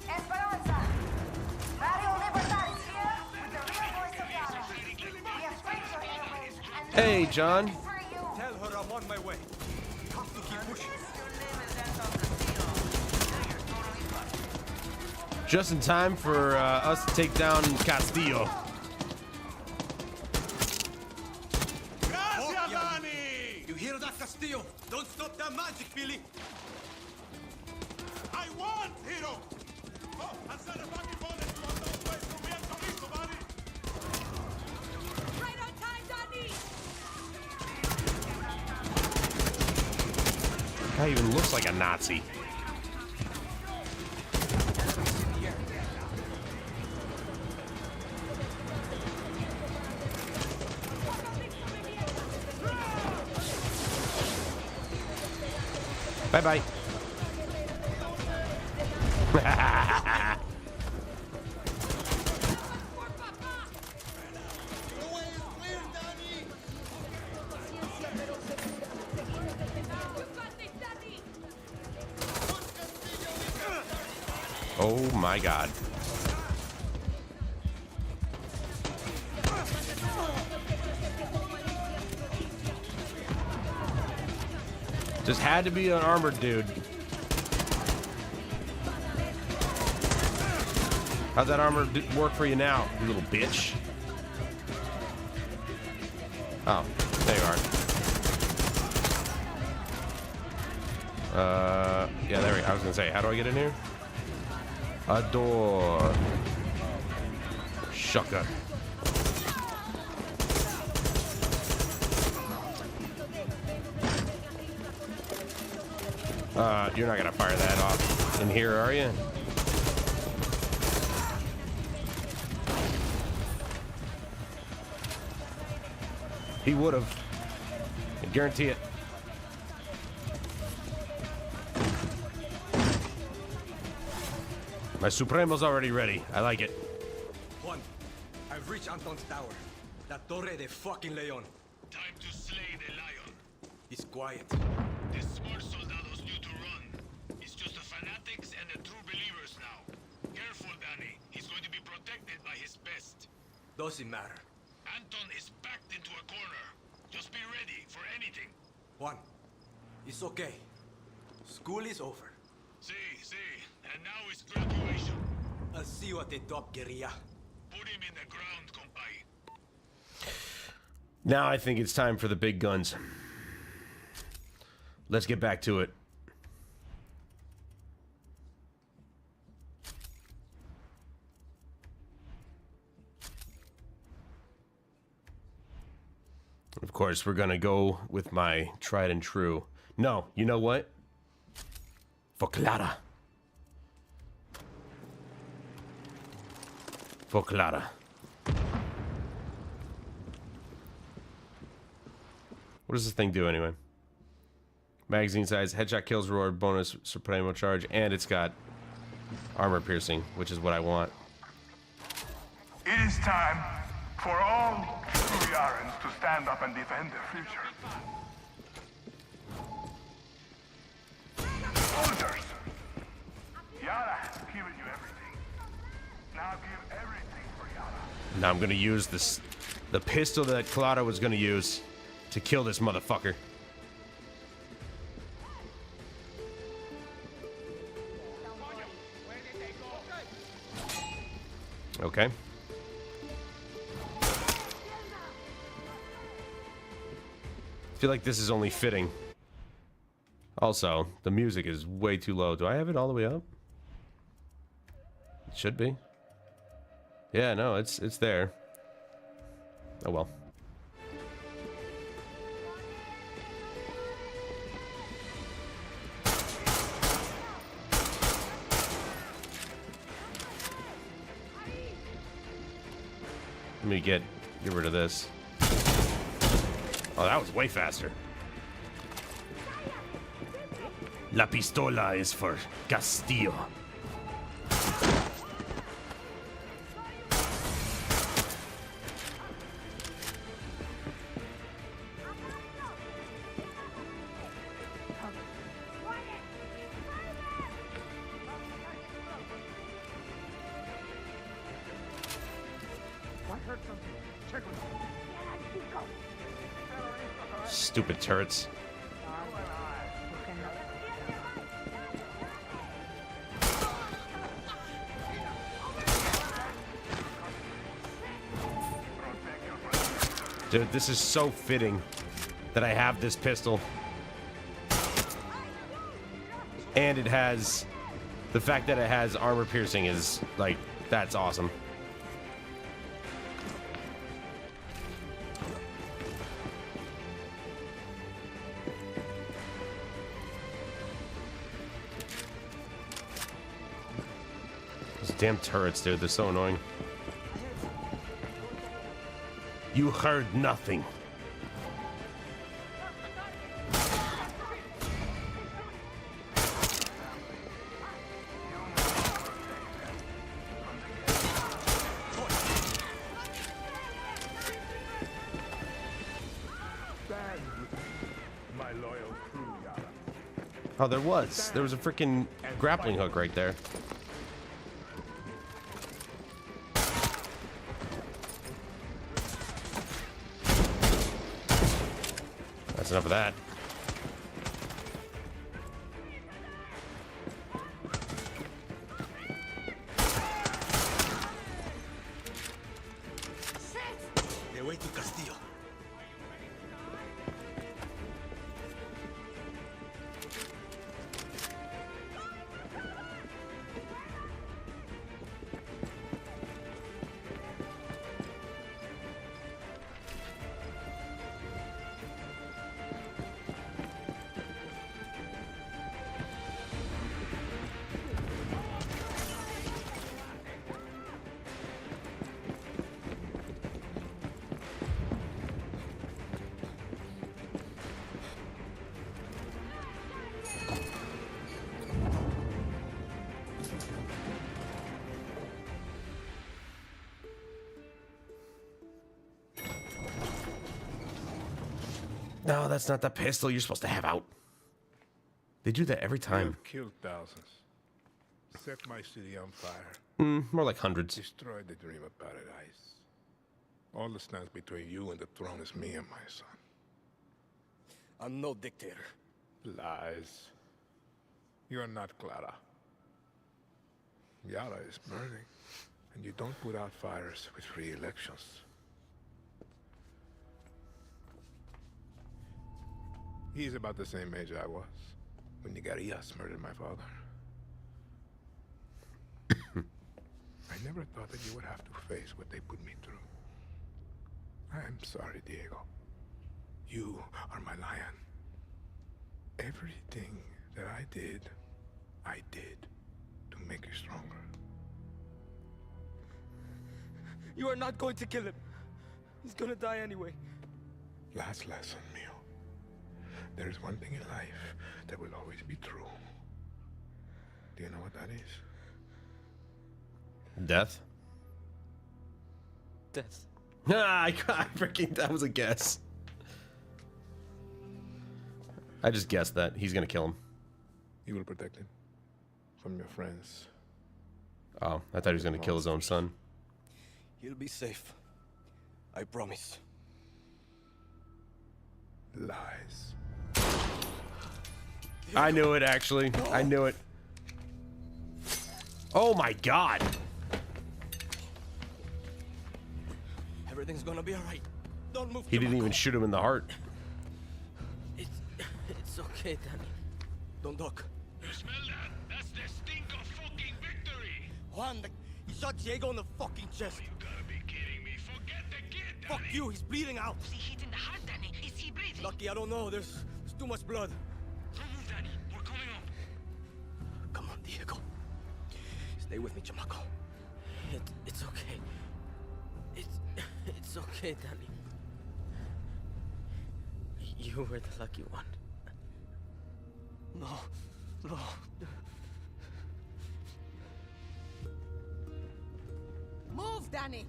Esperanza! Radio Libertad is here with the real voice of Yara. We have breached your airways and Hey, John. Tell her I'm on my way. Have to keep pushing. Just in time for us to take down Castillo. Castillo! Don't stop that magic, Billy! I want, Hero! Oh, alzare fucking bullets to all those ways from here, listo, buddy! Right on time, Danny! Guy even looks like a Nazi. Bye-bye. Oh my God. Just had to be an armored dude. How's that armor work for you now, you little bitch? Oh, there you are. Yeah, there we go. I was gonna say, how do I get in here? A door. Shotgun. You're not gonna fire that off in here, are you? He would have. I guarantee it. My Supremo's already ready. I like it. Juan, I've reached Anton's tower. La Torre de fucking Leon. Time to slay the lion. He's quiet. The smart soldados knew to run. It's just the fanatics and the true believers now. Careful, Danny. He's going to be protected by his best. Doesn't matter. Anton is backed into a corner. Just be ready for anything. Juan, it's okay. School is over. See. And now it's graduation. I'll see you at the top, guerrilla. Put him in the ground, compay. Now I think it's time for the big guns. Let's get back to it. Of course, we're gonna go with my tried and true. No, you know what? For Clara. For Clara. What does this thing do anyway? Magazine size, headshot kills, reward, bonus, supremo charge, and it's got armor piercing, which is what I want. It is time for all true Yarans to stand up and defend their future. Soldiers! Yara has given you everything. Now give everything for Yara. Now I'm gonna use this, the pistol that Clara was gonna use to kill this motherfucker. Okay. I feel like this is only fitting. Also, the music is way too low. Do I have it all the way up? It should be. Yeah, no, it's there. Oh well. Let me get rid of this. Oh, that was way faster. La pistola is for Castillo. Stupid turrets. Dude, this is so fitting that I have this pistol. And it has... The fact that it has armor piercing is, like, that's awesome. Those damn turrets, dude, they're so annoying. You heard nothing. My loyal crew, Yara. Oh, there was a freaking grappling hook right there. That's enough of that. The way to Castillo. No, that's not the pistol you're supposed to have out. They do that every You time. have killed thousands. Set my city on fire. More like hundreds. Destroyed the dream of paradise. All that stands between you and the throne is me and my son. I'm no dictator. Lies. You are not Clara. Yara is burning, and you don't put out fires with free elections. He's about the same age I was when Nigarias murdered my father. I never thought that you would have to face what they put me through. I'm sorry, Diego. You are my lion. Everything that I did to make you stronger. You are not going to kill him. He's gonna die anyway. Last lesson, Mio. There is one thing in life that will always be true. Do you know what that is? Death? Death. I freaking, that was a guess. I just guessed that. He's gonna kill him. You will protect him from your friends. Oh, I thought he was gonna kill his own son. He'll be safe. I promise. Lies. I knew it, actually. I knew it. Oh my god. Everything's gonna be alright. Don't move. He didn't even shoot him in the heart. It's okay, Danny. Don't duck. You smell that? That's the stink of fucking victory! Juan, he shot Diego in the fucking chest. You gotta be kidding me. Forget the kid, Danny. Fuck you, he's bleeding out. Was he hit in the heart, Danny? Is he breathing? Lucky, I don't know. There's too much blood. Don't move, Danny. We're coming up. Come on, Diego. Stay with me, chamaco. It's okay. It's okay, Danny. You were the lucky one. No. Move, Danny!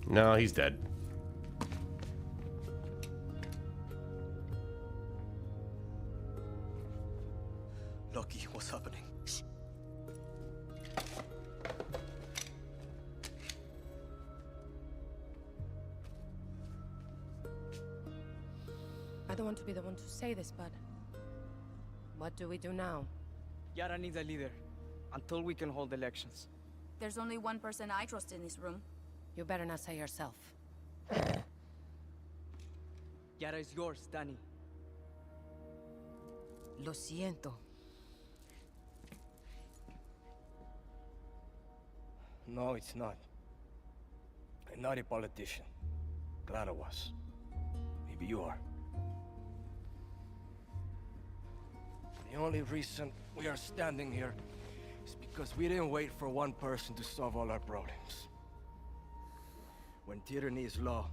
No, he's dead. Lucky, what's happening? Shh. I don't want to be the one to say this, but what do we do now? Yara needs a leader until we can hold elections. There's only one person I trust in this room. You better not say yourself. Yara is yours, Danny. Lo siento. No, it's not. I'm not a politician. Clara was. Maybe you are. The only reason we are standing here is because we didn't wait for one person to solve all our problems. When tyranny is law,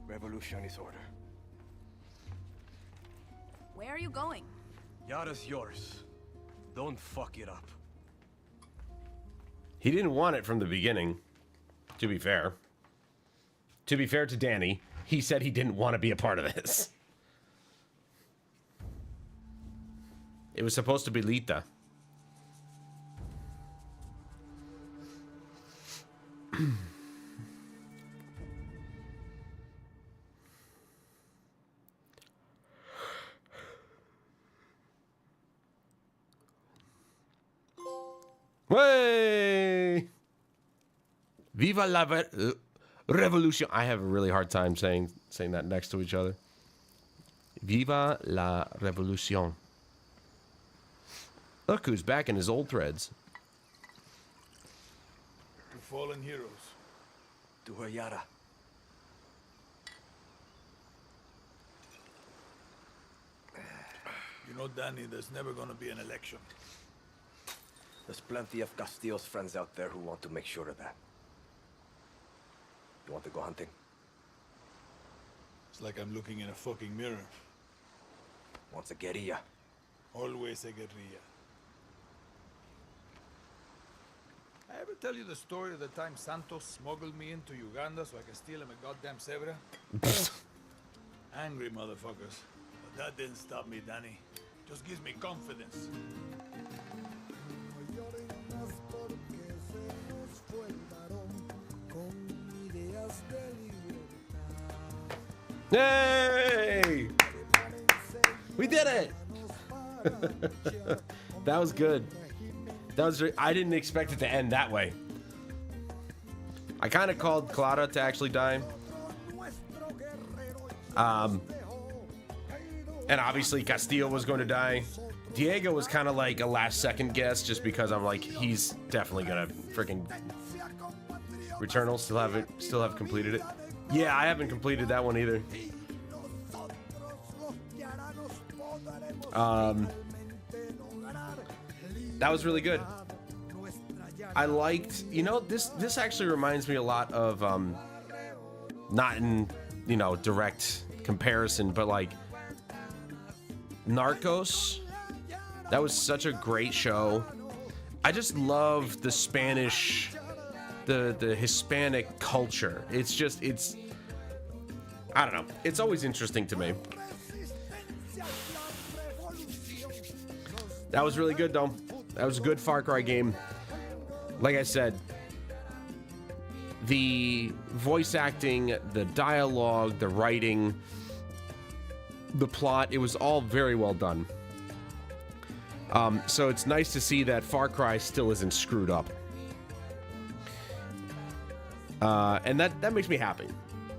revolution is order. Where are you going? Yara's yours. Don't fuck it up. He didn't want it from the beginning, to be fair. To be fair to Danny, he said he didn't want to be a part of this. It was supposed to be Lita. Way! Viva la revolution. I have a really hard time saying that next to each other. Viva la revolution. Look who's back in his old threads. To fallen heroes. To her Yara. You know, Danny, there's never gonna be an election. There's plenty of Castillo's friends out there who want to make sure of that. You want to go hunting? It's like I'm looking in a fucking mirror. Wants a guerrilla. Always a guerrilla. I ever tell you the story of the time Santos smuggled me into Uganda so I could steal him a goddamn zebra? Angry motherfuckers. But that didn't stop me, Danny. Just gives me confidence. Hey! We did it! That was good. That was. I didn't expect it to end that way. I kind of called Clara to actually die. And obviously Castillo was going to die. Diego was kind of like a last second guess just because I'm like, he's definitely gonna freaking Returnal. Still have completed it. Yeah, I haven't completed that one either. That was really good. I liked, you know, this actually reminds me a lot of not in, you know, direct comparison, but like Narcos. That was such a great show. I just love the Spanish, the Hispanic culture. It's I don't know. It's always interesting to me. That was really good though. That was a good Far Cry game. Like I said, the voice acting, the dialogue, the writing, the plot, it was all very well done. So it's nice to see that Far Cry still isn't screwed up. And that makes me happy.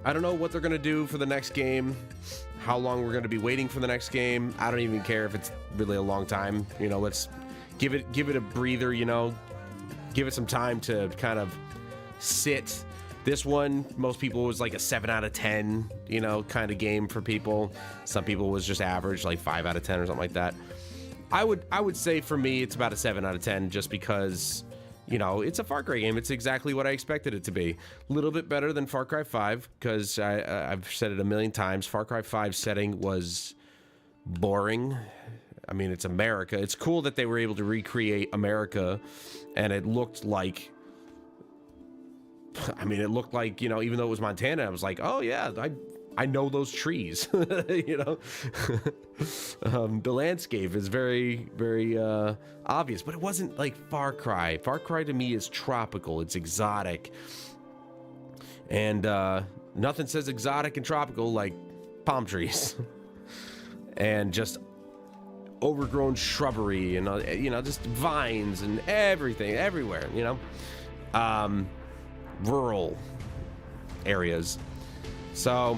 I don't know what they're going to do for the next game, how long we're going to be waiting for the next game. I don't even care if it's really a long time. You know, let's give it a breather, you know. Give it some time to kind of sit. This one, most people was like a 7 out of 10, you know, kind of game for people. Some people was just average, like 5 out of 10 or something like that. I would say for me, it's about a 7 out of 10 just because, you know, it's a Far Cry game. It's exactly what I expected it to be. A little bit better than Far Cry 5 because I've said it a million times. Far Cry 5 setting was boring. I mean, it's America. It's cool that they were able to recreate America, and it looked like, you know, even though it was Montana, I was like, oh yeah, I know those trees. You know. The landscape is very, very obvious, but it wasn't like Far Cry. Far Cry to me is tropical. It's exotic, and nothing says exotic and tropical like palm trees and just overgrown shrubbery and you know, just vines and everything everywhere, you know. Rural areas. So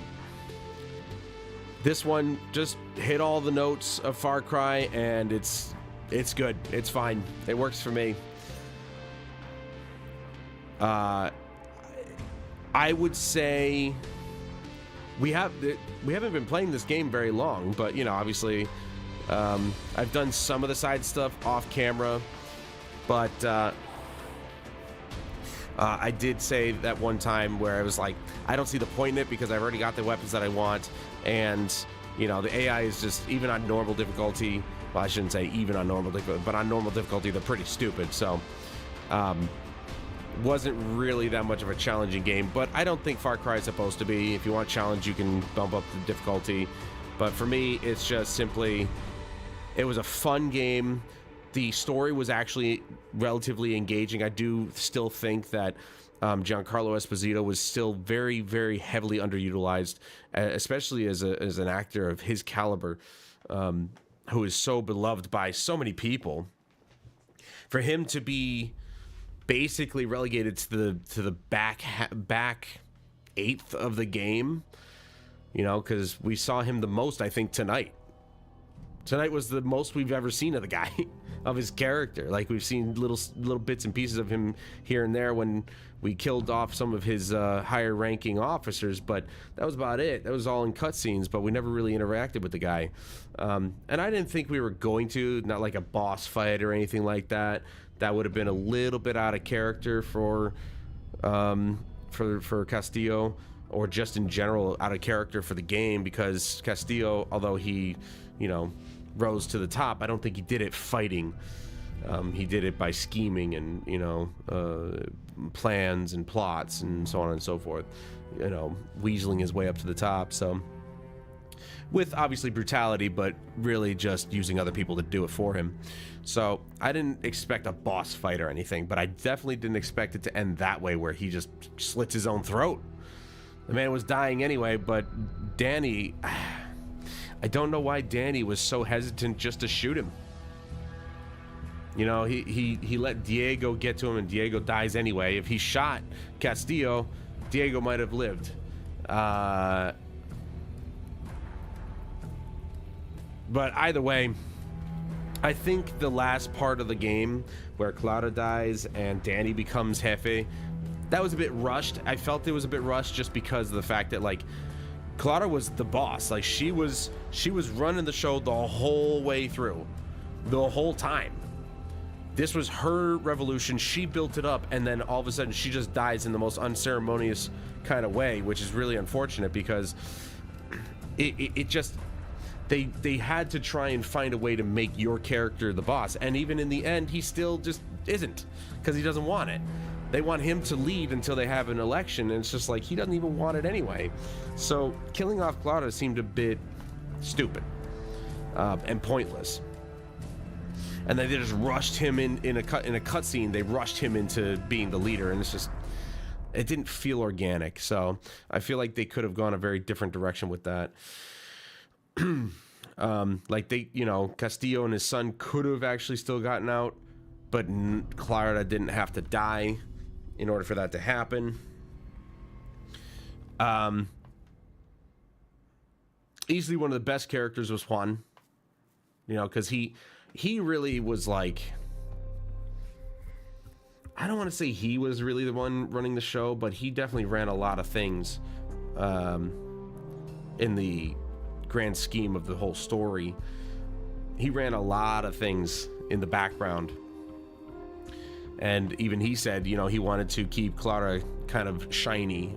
This one just hit all the notes of Far Cry, and it's good. It's fine. It works for me. I would say we haven't been playing this game very long, but you know, obviously, I've done some of the side stuff off camera, but I did say that one time where I was like, I don't see the point in it because I've already got the weapons that I want, and you know, the AI is just, even on normal difficulty, well, I shouldn't say even on normal difficulty, but on normal difficulty, they're pretty stupid. So, wasn't really that much of a challenging game, but I don't think Far Cry is supposed to be. If you want challenge, you can bump up the difficulty. But for me, it's just simply, it was a fun game. The story was actually relatively engaging. I do still think that Giancarlo Esposito was still very, very heavily underutilized, especially as an actor of his caliber, who is so beloved by so many people. For him to be basically relegated to the back eighth of the game, you know, because we saw him the most, I think, tonight. Tonight was the most we've ever seen of the guy, of his character. Like, we've seen little bits and pieces of him here and there when we killed off some of his higher ranking officers, but that was about it. That was all in cutscenes, but we never really interacted with the guy. And I didn't think we were going to, not like a boss fight or anything like that. That would have been a little bit out of character for Castillo, or just in general out of character for the game, because Castillo, although he, you know, rose to the top, I don't think he did it fighting. He did it by scheming and, you know, plans and plots and so on and so forth, you know, weaseling his way up to the top. So, with obviously brutality, but really just using other people to do it for him. So I didn't expect a boss fight or anything, but I definitely didn't expect it to end that way, where he just slits his own throat. The man was dying anyway, but Danny, I don't know why Danny was so hesitant just to shoot him. You know, he let Diego get to him, and Diego dies anyway. If he shot Castillo, Diego might have lived. But either way, I think the last part of the game where Clara dies and Danny becomes Jefe, that was a bit rushed. I felt it was a bit rushed just because of the fact that, like, Clara was the boss. Like, she was running the show the whole way through, the whole time. This was her revolution. She built it up, and then all of a sudden she just dies in the most unceremonious kind of way, which is really unfortunate because it just, they had to try and find a way to make your character the boss, and even in the end he still just isn't, because he doesn't want it. They want him to lead until they have an election, and it's just like, he doesn't even want it anyway. So killing off Clara seemed a bit stupid and pointless. And then they just rushed him in a cutscene. They rushed him into being the leader, and it's just, it didn't feel organic. So I feel like they could have gone a very different direction with that. Like, they, you know, Castillo and his son could have actually still gotten out, but Clara didn't have to die in order for that to happen. Easily one of the best characters was Juan, you know, because he really was like, I don't want to say he was really the one running the show, but he definitely ran a lot of things in the grand scheme of the whole story. He ran a lot of things in the background. And even he said, you know, he wanted to keep Clara kind of shiny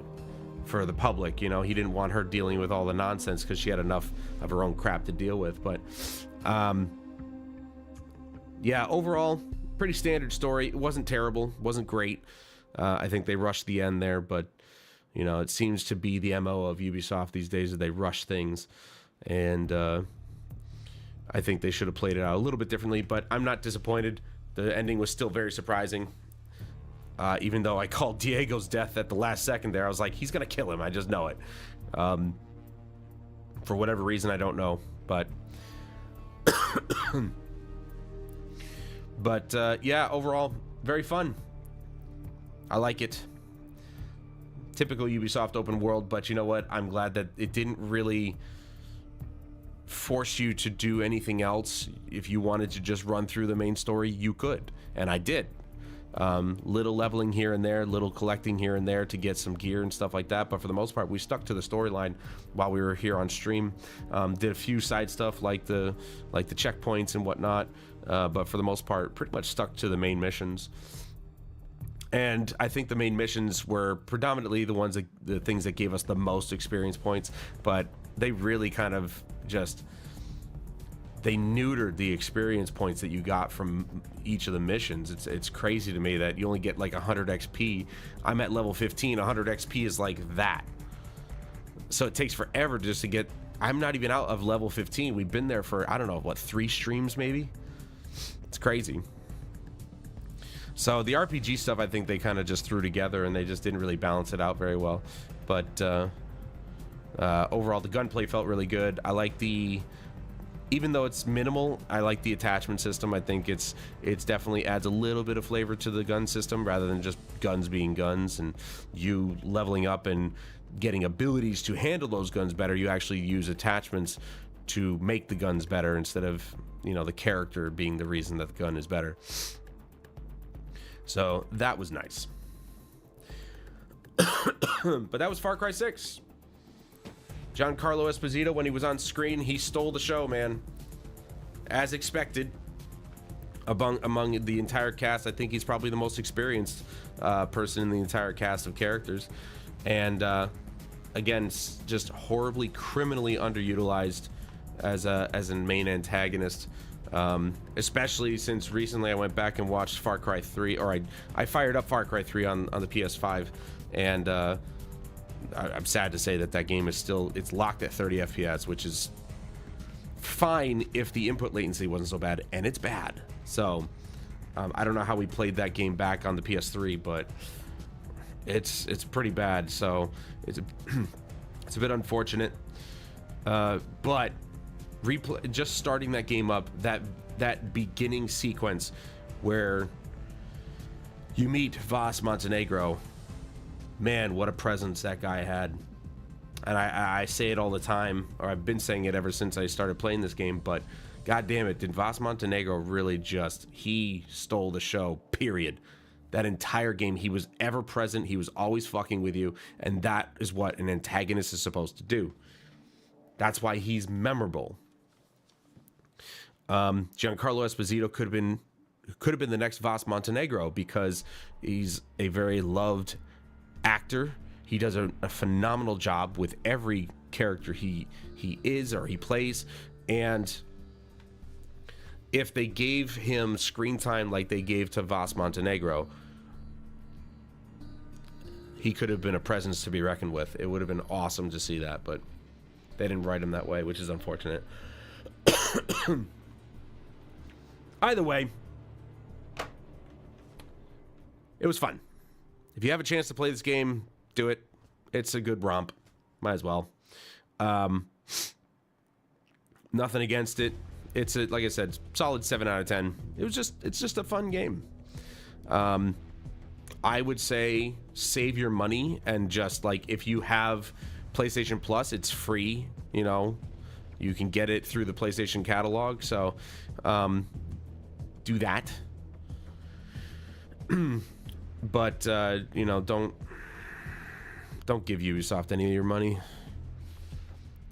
for the public. You know, he didn't want her dealing with all the nonsense because she had enough of her own crap to deal with. But yeah, overall, pretty standard story. It wasn't terrible, wasn't great. I think they rushed the end there, but you know, it seems to be the MO of Ubisoft these days, that they rush things, and I think they should have played it out a little bit differently. But I'm not disappointed. The ending was still very surprising. Even though I called Diego's death at the last second there, I was like, he's gonna kill him. I just know it. For whatever reason, I don't know, but. But yeah, overall, very fun. I like it. Typical Ubisoft open world, but you know what? I'm glad that it didn't really force you to do anything else. If you wanted to just run through the main story, you could, and I did. Little leveling here and there, little collecting here and there to get some gear and stuff like that, but for the most part we stuck to the storyline while we were here on stream. Did a few side stuff like the checkpoints and whatnot, but for the most part pretty much stuck to the main missions. And I think the main missions were predominantly the things that gave us the most experience points, but they really kind of just, they neutered the experience points that you got from each of the missions. It's crazy to me that you only get like 100 XP. I'm at level 15. 100 XP is like that. So it takes forever just to get, I'm not even out of level 15. We've been there for, I don't know, what, 3 streams maybe? It's crazy. So the RPG stuff, I think they kind of just threw together and they just didn't really balance it out very well. But overall, the gunplay felt really good. I like even though it's minimal, I like the attachment system. I think it's definitely adds a little bit of flavor to the gun system rather than just guns being guns and you leveling up and getting abilities to handle those guns better. You actually use attachments to make the guns better instead of, you know, the character being the reason that the gun is better. So that was nice. But that was Far Cry 6. Giancarlo Esposito, when he was on screen, he stole the show, man. As expected. Among the entire cast, I think he's probably the most experienced person in the entire cast of characters. And again, just horribly, criminally underutilized as a main antagonist. Especially since recently I went back and watched Far Cry 3, or I fired up Far Cry 3 on the PS5, and I'm sad to say that game is still, it's locked at 30 FPS, which is fine if the input latency wasn't so bad, and it's bad. So I don't know how we played that game back on the PS3, but it's pretty bad. So it's a bit unfortunate, but just starting that game up, that beginning sequence where you meet Vas Montenegro, man, what a presence that guy had. And I say it all the time, or I've been saying it ever since I started playing this game, but god damn it, did Vas Montenegro really he stole the show, period. That entire game, he was ever present, he was always fucking with you, and that is what an antagonist is supposed to do. That's why he's memorable. Giancarlo Esposito could have been the next Vas Montenegro because he's a very loved actor. He does a phenomenal job with every character he is or he plays, and if they gave him screen time like they gave to Vas Montenegro, he could have been a presence to be reckoned with. It would have been awesome to see that, but they didn't write him that way, which is unfortunate. Either way, it was fun. If you have a chance to play this game, do it. It's a good romp. Might as well. Nothing against it. It's like I said, solid 7 out of 10. It's just a fun game. I would say save your money and just like, if you have PlayStation Plus, it's free. You know, you can get it through the PlayStation catalog. So, do that. But you know, don't give Ubisoft any of your money.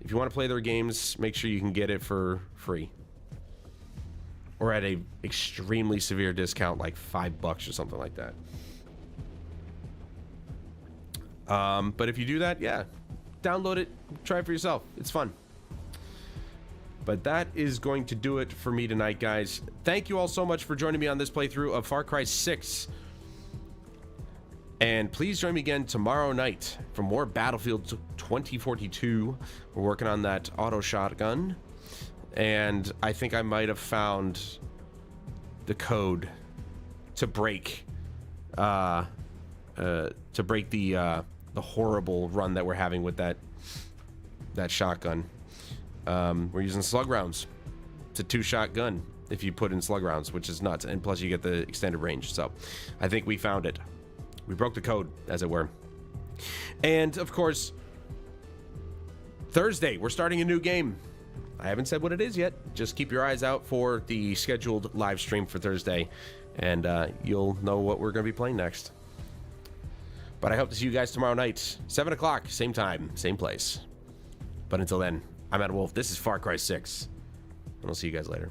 If you want to play their games, make sure you can get it for free or at a extremely severe discount, like $5 or something like that. But if you do that, yeah, download it, try it for yourself. It's fun. But that is going to do it for me tonight, guys. Thank you all so much for joining me on this playthrough of Far Cry 6. And please join me again tomorrow night for more Battlefield 2042. We're working on that auto shotgun. And I think I might have found the code to break the horrible run that we're having with that shotgun. We're using slug rounds. It's a 2-shot gun if you put in slug rounds, which is nuts, and plus you get the extended range. So I think we found it. We broke the code, as it were. And of course, Thursday we're starting a new game. I haven't said what it is yet. Just keep your eyes out for the scheduled live stream for Thursday, and you'll know what we're going to be playing next. But I hope to see you guys tomorrow night, 7 o'clock, same time, same place. But until then, I'm Adam Wolf. This is Far Cry 6, and we'll see you guys later.